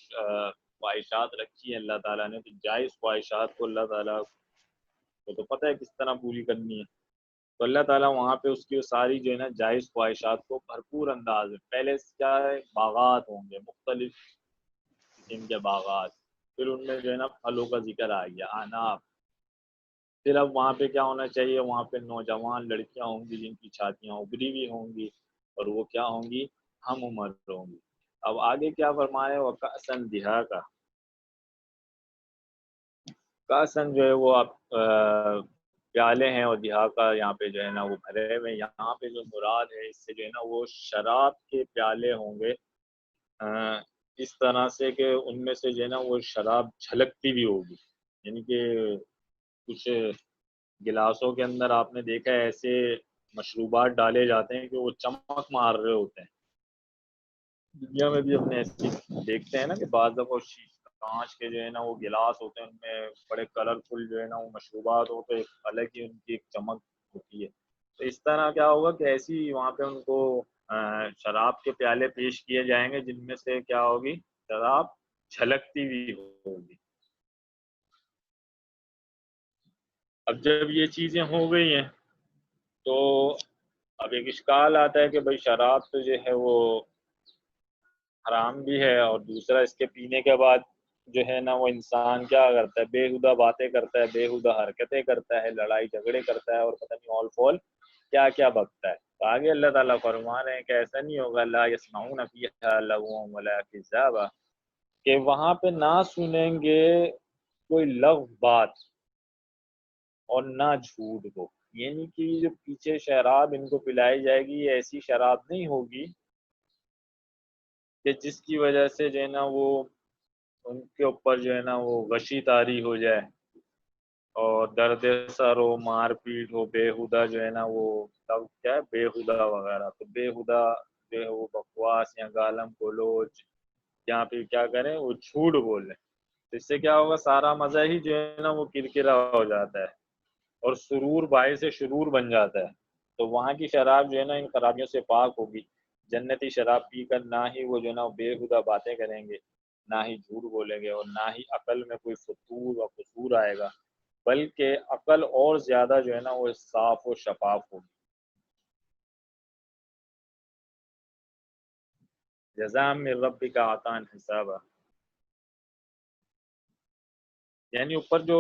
خواہشات رکھی ہیں اللہ تعالیٰ نے، تو جائز خواہشات کو اللہ تعالیٰ کو تو پتہ ہے کس طرح پوری کرنی ہے. تو اللہ تعالیٰ وہاں پہ اس کی ساری جو ہے نا جائز خواہشات کو بھرپور انداز میں، پہلے کیا ہے باغات ہوں گے، مختلف قسم کے باغات، پھر ان میں جو ہے نا پھلوں کا ذکر آ گیا، اناب. پھر اب وہاں پہ کیا ہونا چاہیے، وہاں پہ نوجوان لڑکیاں ہوں گی جن کی چھاتیاں ابری ہوئی ہوں گی اور وہ کیا ہوں گی، ہم عمر ہوں گی. اب آگے کیا فرمائے، وہ کأسن دہا کا کاسن جو ہے وہ آپ پیالے ہیں، اور دہا کا یہاں پہ جو ہے نا وہ بھرے ہوئے. یہاں پہ جو مراد ہے اس سے جو ہے نا وہ شراب کے پیالے ہوں گے، اس طرح سے کہ ان میں سے جو ہے نا وہ شراب چھلکتی بھی ہوگی. یعنی کہ کچھ گلاسوں کے اندر آپ نے دیکھا ہے ایسے مشروبات ڈالے جاتے ہیں کہ وہ چمک مار رہے ہوتے ہیں. دنیا میں بھی اپنے ایسے دیکھتے ہیں نا کہ بعض دفعہ کانچ کے جو ہے نا وہ گلاس ہوتے ہیں، ان میں بڑے کلرفل جو ہے نا وہ مشروبات ہوتے ہیں، الگ ہی ان کی ایک چمک ہوتی ہے. تو اس طرح کیا ہوگا کہ ایسی وہاں پہ ان کو شراب کے پیالے پیش کیے جائیں گے جن میں سے کیا ہوگی، شراب چھلکتی ہوئی ہوگی. اب جب یہ چیزیں ہو گئی ہیں تو اب ایک اشکال آتا ہے کہ بھائی شراب تو جو ہے وہ حرام بھی ہے، اور دوسرا اس کے پینے کے بعد جو ہے نا وہ انسان کیا کرتا ہے، بےہودہ باتیں کرتا ہے، بےہودہ حرکتیں کرتا ہے، لڑائی جھگڑے کرتا ہے، اور پتہ نہیں اول فول کیا کیا بکتا ہے. تو آگے اللہ تعالیٰ فرما رہے ہیں کہ ایسا نہیں ہوگا، لا یسمعون فیہا لغوا ولا کذابا، کہ وہاں پہ نہ سنیں گے کوئی لغو بات اور نہ جھوٹ کو. یعنی کہ جو پیچھے شراب ان کو پلائی جائے گی یہ ایسی شراب نہیں ہوگی کہ جس کی وجہ سے جو ہے نا وہ ان کے اوپر جو ہے نا وہ غشی طاری ہو جائے اور درد سر ہو، مار پیٹ ہو، بےہودہ جو ہے نا وہ سب کیا ہے بےہودہ وغیرہ. تو بےہودہ جو ہے وہ بکواس یا گالم گلوچ یہاں پہ کیا کریں وہ جھوٹ بولیں. تو اس سے کیا ہوگا، سارا مزہ ہی جو ہے نا وہ کرکرا ہو جاتا ہے اور سرور باعث شرور بن جاتا ہے. تو وہاں کی شراب جو ہے نا ان خرابیوں سے پاک ہوگی. جنتی شراب پی کر نہ ہی وہ جو ہے نا بےہودہ باتیں کریں گے، نہ ہی جھوٹ بولیں گے، اور نہ ہی عقل میں کوئی فتور و قصور آئے گا. بلکہ عقل اور زیادہ جو ہے نا وہ صاف و شفاف ہوگی. جزاء من ربک عطاء حسابا، یعنی اوپر جو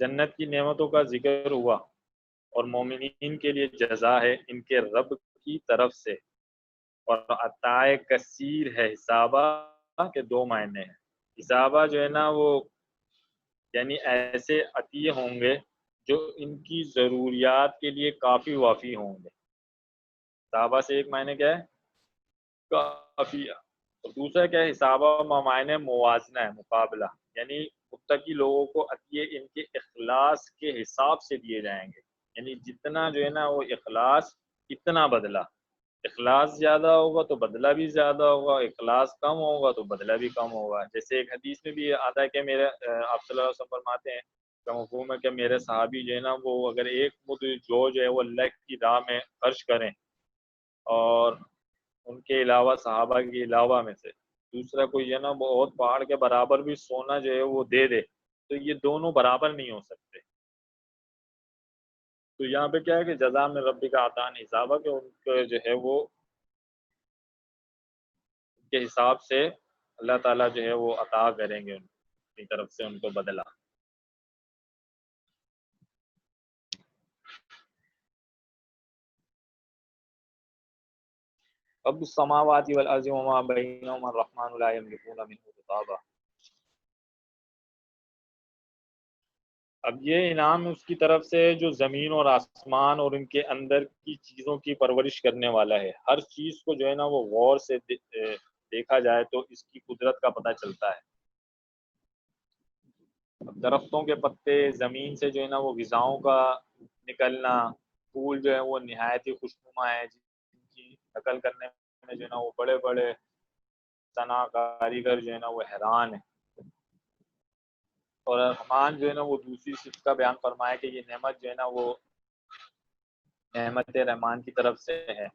جنت کی نعمتوں کا ذکر ہوا اور مومنین کے لیے جزا ہے ان کے رب کی طرف سے، اور عطاء کثیر ہے. حسابہ کے دو معنی ہیں. حسابہ جو ہے نا وہ یعنی ایسے عطیے ہوں گے جو ان کی ضروریات کے لیے کافی وافی ہوں گے. حسابہ سے ایک معنی کیا ہے؟ کافی. اور دوسرا کیا ہے؟ حسابہ معنی موازنہ ہے، مقابلہ، یعنی متقی لوگوں کو عطیے ان کے اخلاص کے حساب سے دیے جائیں گے. یعنی جتنا جو ہے نا وہ اخلاص اتنا بدلہ، اخلاص زیادہ ہوگا تو بدلہ بھی زیادہ ہوگا، اخلاص کم ہوگا تو بدلہ بھی کم ہوگا. جیسے ایک حدیث میں بھی آتا ہے کہ میرے آپ صلی اللہ علیہ وسلم فرماتے ہیں کہ مفہوم ہے کہ میرے صحابی جو ہے نا وہ اگر ایک مد جو ہے وہ اللہ کی راہ میں خرچ کریں، اور ان کے علاوہ صحابہ کے علاوہ میں سے دوسرا کوئی ہے نا بہت پہاڑ کے برابر بھی سونا جو ہے وہ دے دے، تو یہ دونوں برابر نہیں ہو سکتے. تو یہاں پہ کیا ہے کہ جزا میں ربی کا عطاء حسابہ کہ ان کے جو ہے وہ ان کے حساب سے اللہ تعالیٰ جو ہے وہ عطا کریں گے ان کی طرف سے ان کو بدلا. رب السماوات والارض وما بینہما الرحمن لا یملکون منہ خطابا. اب یہ انعام اس کی طرف سے جو زمین اور آسمان اور ان کے اندر کی چیزوں کی پرورش کرنے والا ہے. ہر چیز کو جو ہے نا وہ غور سے دیکھا جائے تو اس کی قدرت کا پتہ چلتا ہے. درختوں کے پتے، زمین سے جو ہے نا وہ غذاؤں کا نکلنا، پھول جو ہے وہ نہایت ہی خوشنما ہے جن کی نقل کرنے میں جو ہے نا وہ بڑے بڑے صنع کاریگر جو ہے نا وہ حیران ہیں. اور رحمان جو ہے نا وہ دوسری صفت کا بیان فرمایا کہ یہ نعمت جو ہے نا وہ نعمت رحمان کی طرف سے ہے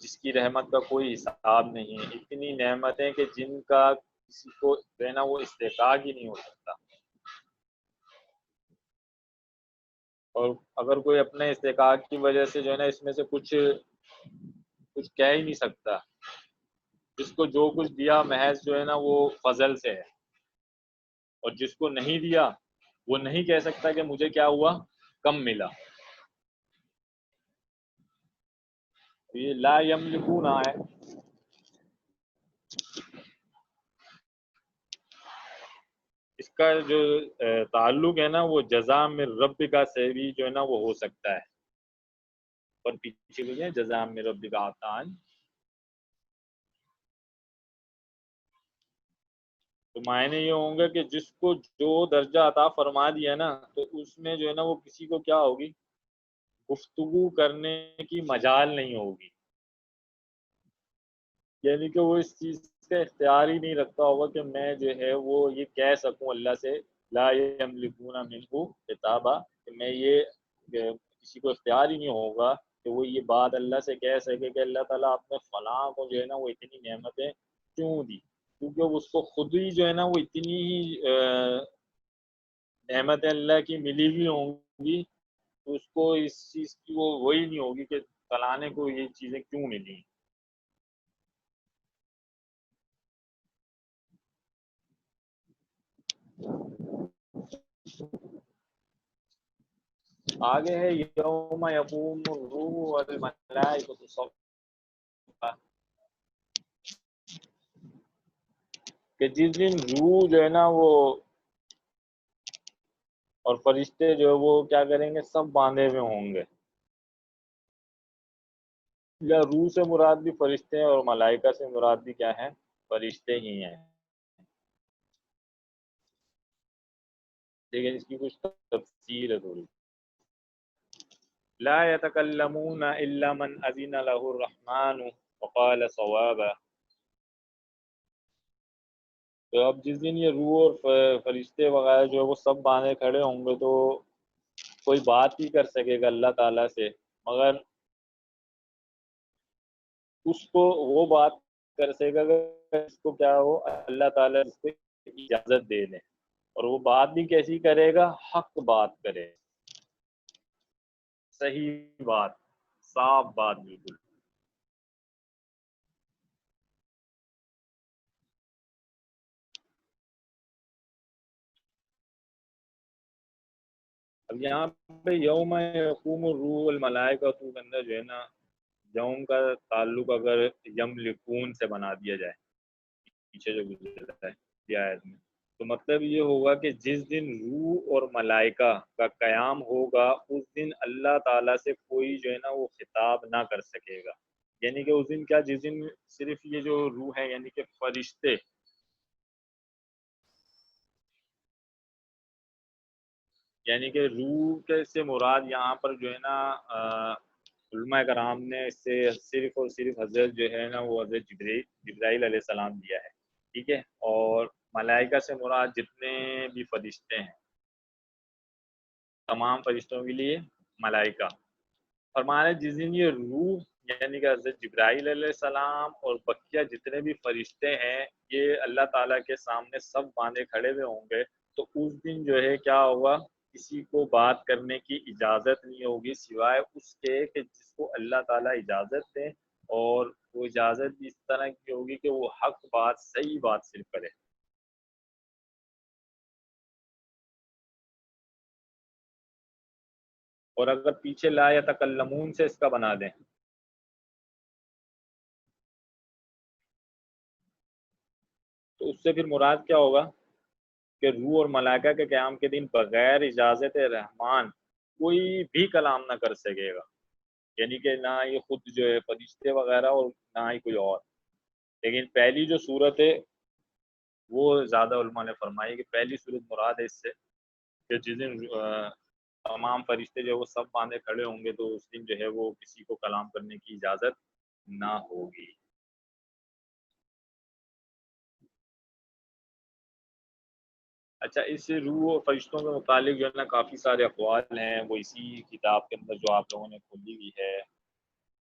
جس کی رحمت کا کوئی حساب نہیں ہے. اتنی نعمتیں کہ جن کا کسی کو جو ہے نا وہ استحقاق ہی نہیں ہو سکتا، اور اگر کوئی اپنے استحقاق کی وجہ سے جو ہے نا اس میں سے کچھ کہہ ہی نہیں سکتا. جس کو جو کچھ دیا محض جو ہے نا وہ فضل سے ہے، اور جس کو نہیں دیا وہ نہیں کہہ سکتا کہ مجھے کیا ہوا، کم ملا. یہ لا یملکون ہے، اس کا جو تعلق ہے نا وہ جزا میں رب کا سے بھی جو ہے نا وہ ہو سکتا ہے. اور پیچھے کو گیا جزا میں رب کا عطاء، تو معنی یہ ہوں گے کہ جس کو جو درجہ عطا فرما دیا نا تو اس میں جو ہے نا وہ کسی کو کیا ہوگی، گفتگو کرنے کی مجال نہیں ہوگی. یعنی کہ وہ اس چیز کا اختیار ہی نہیں رکھتا ہوگا کہ میں جو ہے وہ یہ کہہ سکوں اللہ سے لا یملکون منہ خطابا، کہ میں یہ کسی کو اختیار ہی نہیں ہوگا کہ وہ یہ بات اللہ سے کہہ سکے کہ اللہ تعالیٰ آپ نے فلاں کو جو ہے نا وہ اتنی نعمتیں کیوں دی، کیونکہ اس کو خود ہی جو ہے نا وہ اتنی ہی نعمتیں اللہ کی ملی ہوئی ہوں گی تو اس کو اس چیز کی وہ وہی نہیں ہوگی کہ فلانے کو یہ چیزیں کیوں ملی. آگے ہے یوم یقوم الروح والملائکۃ صفا، کہ جس دن روح جو ہے نا وہ اور فرشتے جو ہے وہ کیا کریں گے، سب باندھے ہوئے ہوں گے. یا روح سے مراد بھی فرشتے ہیں اور ملائکہ سے مراد بھی کیا ہے، فرشتے ہی ہیں. لیکن اس کی کچھ تفسیر ہے تھوڑی. لا يتكلمون الا من اذن له الرحمن وقال صوابا. تو اب جس دن یہ روح اور فرشتے وغیرہ جو ہے وہ سب باندھے کھڑے ہوں گے تو کوئی بات ہی کر سکے گا اللہ تعالیٰ سے، مگر اس کو وہ بات کر سکے گا اس کو کیا ہو اللہ تعالیٰ اس کو اجازت دے دیں. اور وہ بات بھی کیسی کرے گا؟ حق بات کرے، صحیح بات، صاف بات بالکل۔ اب یہاں پہ یوم یقوم الروح والملائکہ کے اندر جو ہے نا یوم کا تعلق اگر یملکون سے بنا دیا جائے، پیچھے جو گزرا ہے یہ آیت میں، تو مطلب یہ ہوگا کہ جس دن روح اور ملائکہ کا قیام ہوگا اس دن اللہ تعالیٰ سے کوئی جو ہے نا وہ خطاب نہ کر سکے گا۔ یعنی کہ اس دن کیا، جس دن صرف یہ جو روح ہے یعنی کہ فرشتے، یعنی کہ روح کے سے مراد یہاں پر جو ہے نا علماء کرام نے اس سے صرف اور صرف حضرت جو ہے نا وہ حضرت جبرائیل علیہ السلام دیا ہے، ٹھیک ہے، اور ملائکہ سے مراد جتنے بھی فرشتے ہیں، تمام فرشتوں کے لیے ملائکہ۔ فرمایا جس دن یہ روح یعنی کہ حضرت جبرائیل علیہ السلام اور بقیہ جتنے بھی فرشتے ہیں یہ اللہ تعالیٰ کے سامنے سب باندھے کھڑے ہوئے ہوں گے، تو اس دن جو ہے کیا ہوگا، کسی کو بات کرنے کی اجازت نہیں ہوگی سوائے اس کے کہ جس کو اللہ تعالیٰ اجازت دے، اور وہ اجازت بھی اس طرح کی ہوگی کہ وہ حق بات، صحیح بات صرف کرے۔ اور اگر پیچھے لا یتکلمون سے اس کا بنا دیں تو اس سے پھر مراد کیا ہوگا کہ روح اور ملائکہ کے قیام کے دن بغیر اجازت رحمان کوئی بھی کلام نہ کر سکے گا، یعنی کہ نہ یہ خود جو ہے فرشتے وغیرہ اور نہ ہی کوئی اور۔ لیکن پہلی جو صورت ہے وہ زیادہ علماء نے فرمائی کہ پہلی صورت مراد ہے اس سے کہ جس دن تمام فرشتے جو ہے وہ سب باندھے کھڑے ہوں گے تو اس دن جو ہے وہ کسی کو کلام کرنے کی اجازت نہ ہوگی۔ اچھا، اس روح و فرشتوں کے متعلق جو ہے نا کافی سارے اقوال ہیں، وہ اسی کتاب کے اندر جو آپ لوگوں نے کھولی ہوئی ہے،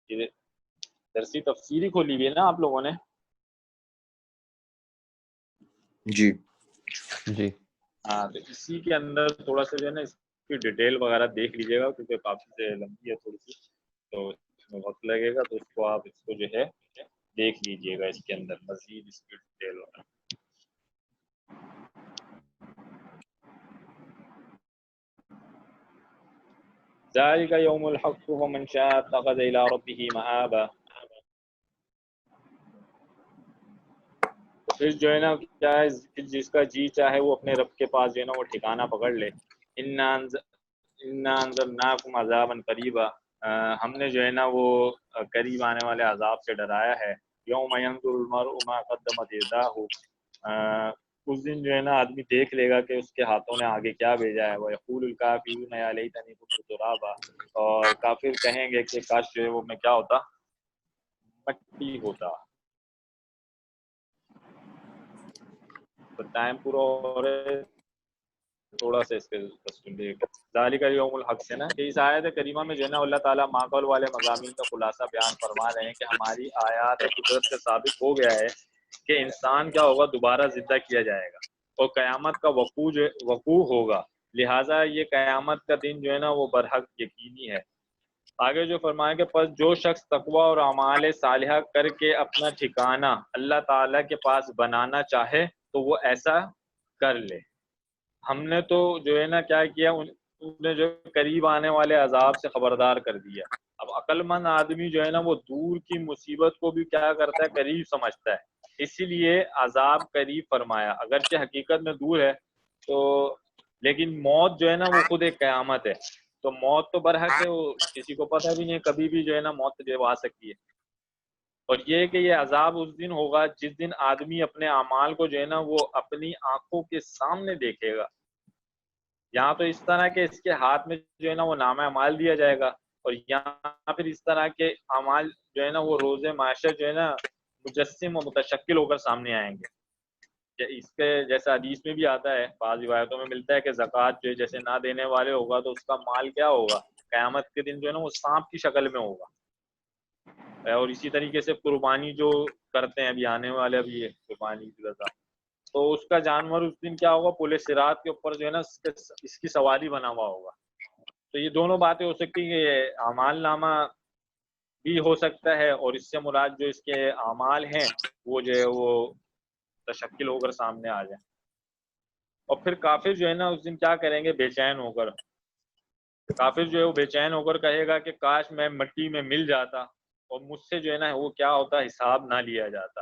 یہ درسی تفسیری کھولی ہوئی ہے نا آپ لوگوں نے؟ جی جی ہاں، تو اسی کے اندر تھوڑا سا جو ہے نا اس کی ڈیٹیل وغیرہ دیکھ لیجیے گا کیونکہ کافی سے لمبی ہے تھوڑی سی، تو اس میں وقت لگے گا، تو اس کو آپ اس کو جو ہے دیکھ لیجیے گا اس کے اندر مزید اس کی ڈیٹیل وغیرہ۔ ذالک یوم الحق ومن شاء اتخذ الی ربہ مآبا۔ پھر جو ہے نا کیا ہے، جس کا جی چاہے وہ اپنے رب کے پاس جو ہے نا وہ ٹھکانہ پکڑ لے۔ انا انذرناکم عذابا قریبا، ہم نے جو ہے نا وہ قریب آنے والے عذاب سے ڈرایا ہے۔ یوم ینظر المرء ما قدمت یداہ، اس دن جو ہے نا آدمی دیکھ لے گا کہ اس کے ہاتھوں نے آگے کیا بھیجا ہے۔ ویقول الکافرون یا لیتنی کنت ترابا، اور کافر کہیں گے کہ کاش جو ہے وہ میں کیا ہوتا، مٹی ہوتا۔ ٹائم پورا ہو رہا ہے، تھوڑا سا اس کے ذالک یوم الحق سے نا کہ اس آیت کریمہ میں جو ہے نا اللہ تعالیٰ ماقبل والے مضامین کا خلاصہ بیان فرما رہے ہیں کہ ہماری آیات قدرت سے ثابت ہو گیا ہے کہ انسان کیا ہوگا، دوبارہ زندہ کیا جائے گا اور قیامت کا وقوع ہوگا، لہٰذا یہ قیامت کا دن جو ہے نا وہ برحق یقینی ہے۔ آگے جو فرمایا کہ پس جو شخص تقوی اور اعمال صالحہ کر کے اپنا ٹھکانہ اللہ تعالیٰ کے پاس بنانا چاہے تو وہ ایسا کر لے۔ ہم نے تو جو ہے نا کیا کیا، انہیں جو قریب آنے والے عذاب سے خبردار کر دیا۔ اب عقل مند آدمی جو ہے نا وہ دور کی مصیبت کو بھی کیا کرتا ہے، قریب سمجھتا ہے، اسی لیے عذاب قریب فرمایا، اگرچہ حقیقت میں دور ہے تو، لیکن موت جو ہے نا وہ خود ایک قیامت ہے، تو موت تو برحق ہے، وہ کسی کو پتہ بھی نہیں، کبھی بھی جو ہے نا موت جو آ سکتی ہے۔ اور یہ کہ یہ عذاب اس دن ہوگا جس دن آدمی اپنے اعمال کو جو ہے نا وہ اپنی آنکھوں کے سامنے دیکھے گا۔ یہاں تو اس طرح کے اس کے ہاتھ میں جو ہے نا وہ نامہ اعمال دیا جائے گا، اور یہاں پھر اس طرح کے اعمال جو ہے نا وہ روز معاشر جو ہے نا مجسم و متشکل ہو کر سامنے آئیں گے۔ اس کے جیسا حدیث میں بھی آتا ہے، بعض روایتوں میں ملتا ہے کہ زکوٰۃ جو جیسے نہ دینے والے ہوگا تو اس کا مال کیا ہوگا، قیامت کے دن جو ہے نا وہ سانپ کی شکل میں ہوگا۔ اور اسی طریقے سے قربانی جو کرتے ہیں، ابھی آنے والے ابھی قربانی کی رضا، تو اس کا جانور اس دن کیا ہوگا, پل صراط کے اوپر جو ہے نا اس کی سواری بنا ہوا ہوگا. تو یہ دونوں باتیں ہو سکتی ہیں کہ اعمال نامہ بھی ہو سکتا ہے, اور اس سے مراد جو اس کے اعمال ہیں وہ جو ہے وہ تشکل ہو کر سامنے آ جائیں. اور پھر کافر جو ہے نا اس دن کیا کریں گے, بے چین ہو کر, کافر جو ہے وہ بے چین ہو کر کہے گا کہ کاش میں مٹی میں مل جاتا اور مجھ سے جو ہے نا وہ کیا ہوتا, حساب نہ لیا جاتا.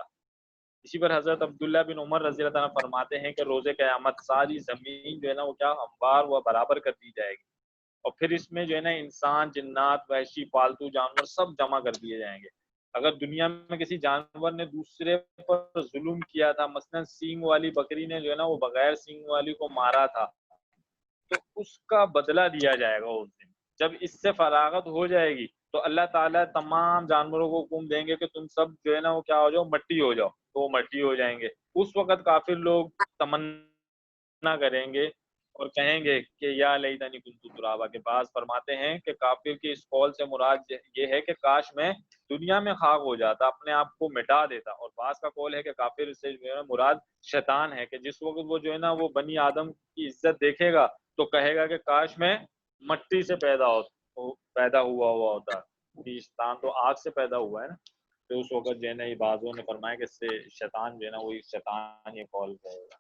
اسی پر حضرت عبداللہ بن عمر رضی اللہ تعالیٰ فرماتے ہیں کہ روز قیامت ساری زمین جو ہے نا وہ کیا ہموار و برابر کر دی جائے گی, اور پھر اس میں جو ہے نا انسان, جنات, وحشی, پالتو جانور سب جمع کر دیے جائیں گے. اگر دنیا میں کسی جانور نے دوسرے پر ظلم کیا تھا, مثلا سینگ والی بکری نے جو ہے نا وہ بغیر سینگ والی کو مارا تھا, تو اس کا بدلہ دیا جائے گا اس دن. جب اس سے فراغت ہو جائے گی تو اللہ تعالیٰ تمام جانوروں کو حکم دیں گے کہ تم سب جو ہے نا وہ کیا ہو جاؤ, مٹی ہو جاؤ. تو وہ مٹی ہو جائیں گے. اس وقت کافر لوگ تمنا کریں گے اور کہیں گے کہ یا لیتنی کنت ترابا. کے بعض فرماتے ہیں کہ کافر کی اس قول سے مراد یہ ہے کہ کاش میں دنیا میں خاک ہو جاتا, اپنے آپ کو مٹا دیتا. اور بعض کا قول ہے کہ کافر سے جو ہے مراد شیطان ہے, کہ جس وقت وہ جو ہے نا وہ بنی آدم کی عزت دیکھے گا تو کہے گا کہ کاش میں مٹی سے پیدا ہوا ہوتا. شیطان تو آگ سے پیدا ہوا ہے نا. تو اس وقت جو ہے نا یہ بعضوں نے فرمایا کہ اس سے شیطان جو ہے نا وہ شیطان یہ قول کہے گا.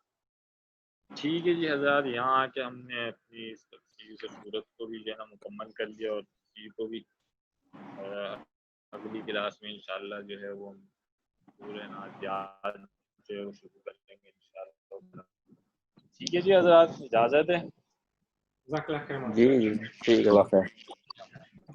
ٹھیک ہے جی حضرات, یہاں آ کے ہم نے اپنی اس تفصیل سے صورت کو بھی جو ہے نا مکمل کر لیا, اور چیز کو بھی. اگلی کلاس میں انشاءاللہ جو ہے وہ پورے نازیات جو ہے وہ شروع کر لیں گے انشاءاللہ. ٹھیک ہے جی حضرات, اجازت ہے. جزاک اللہ خیر. جی ٹھیک ہے, واقعہ.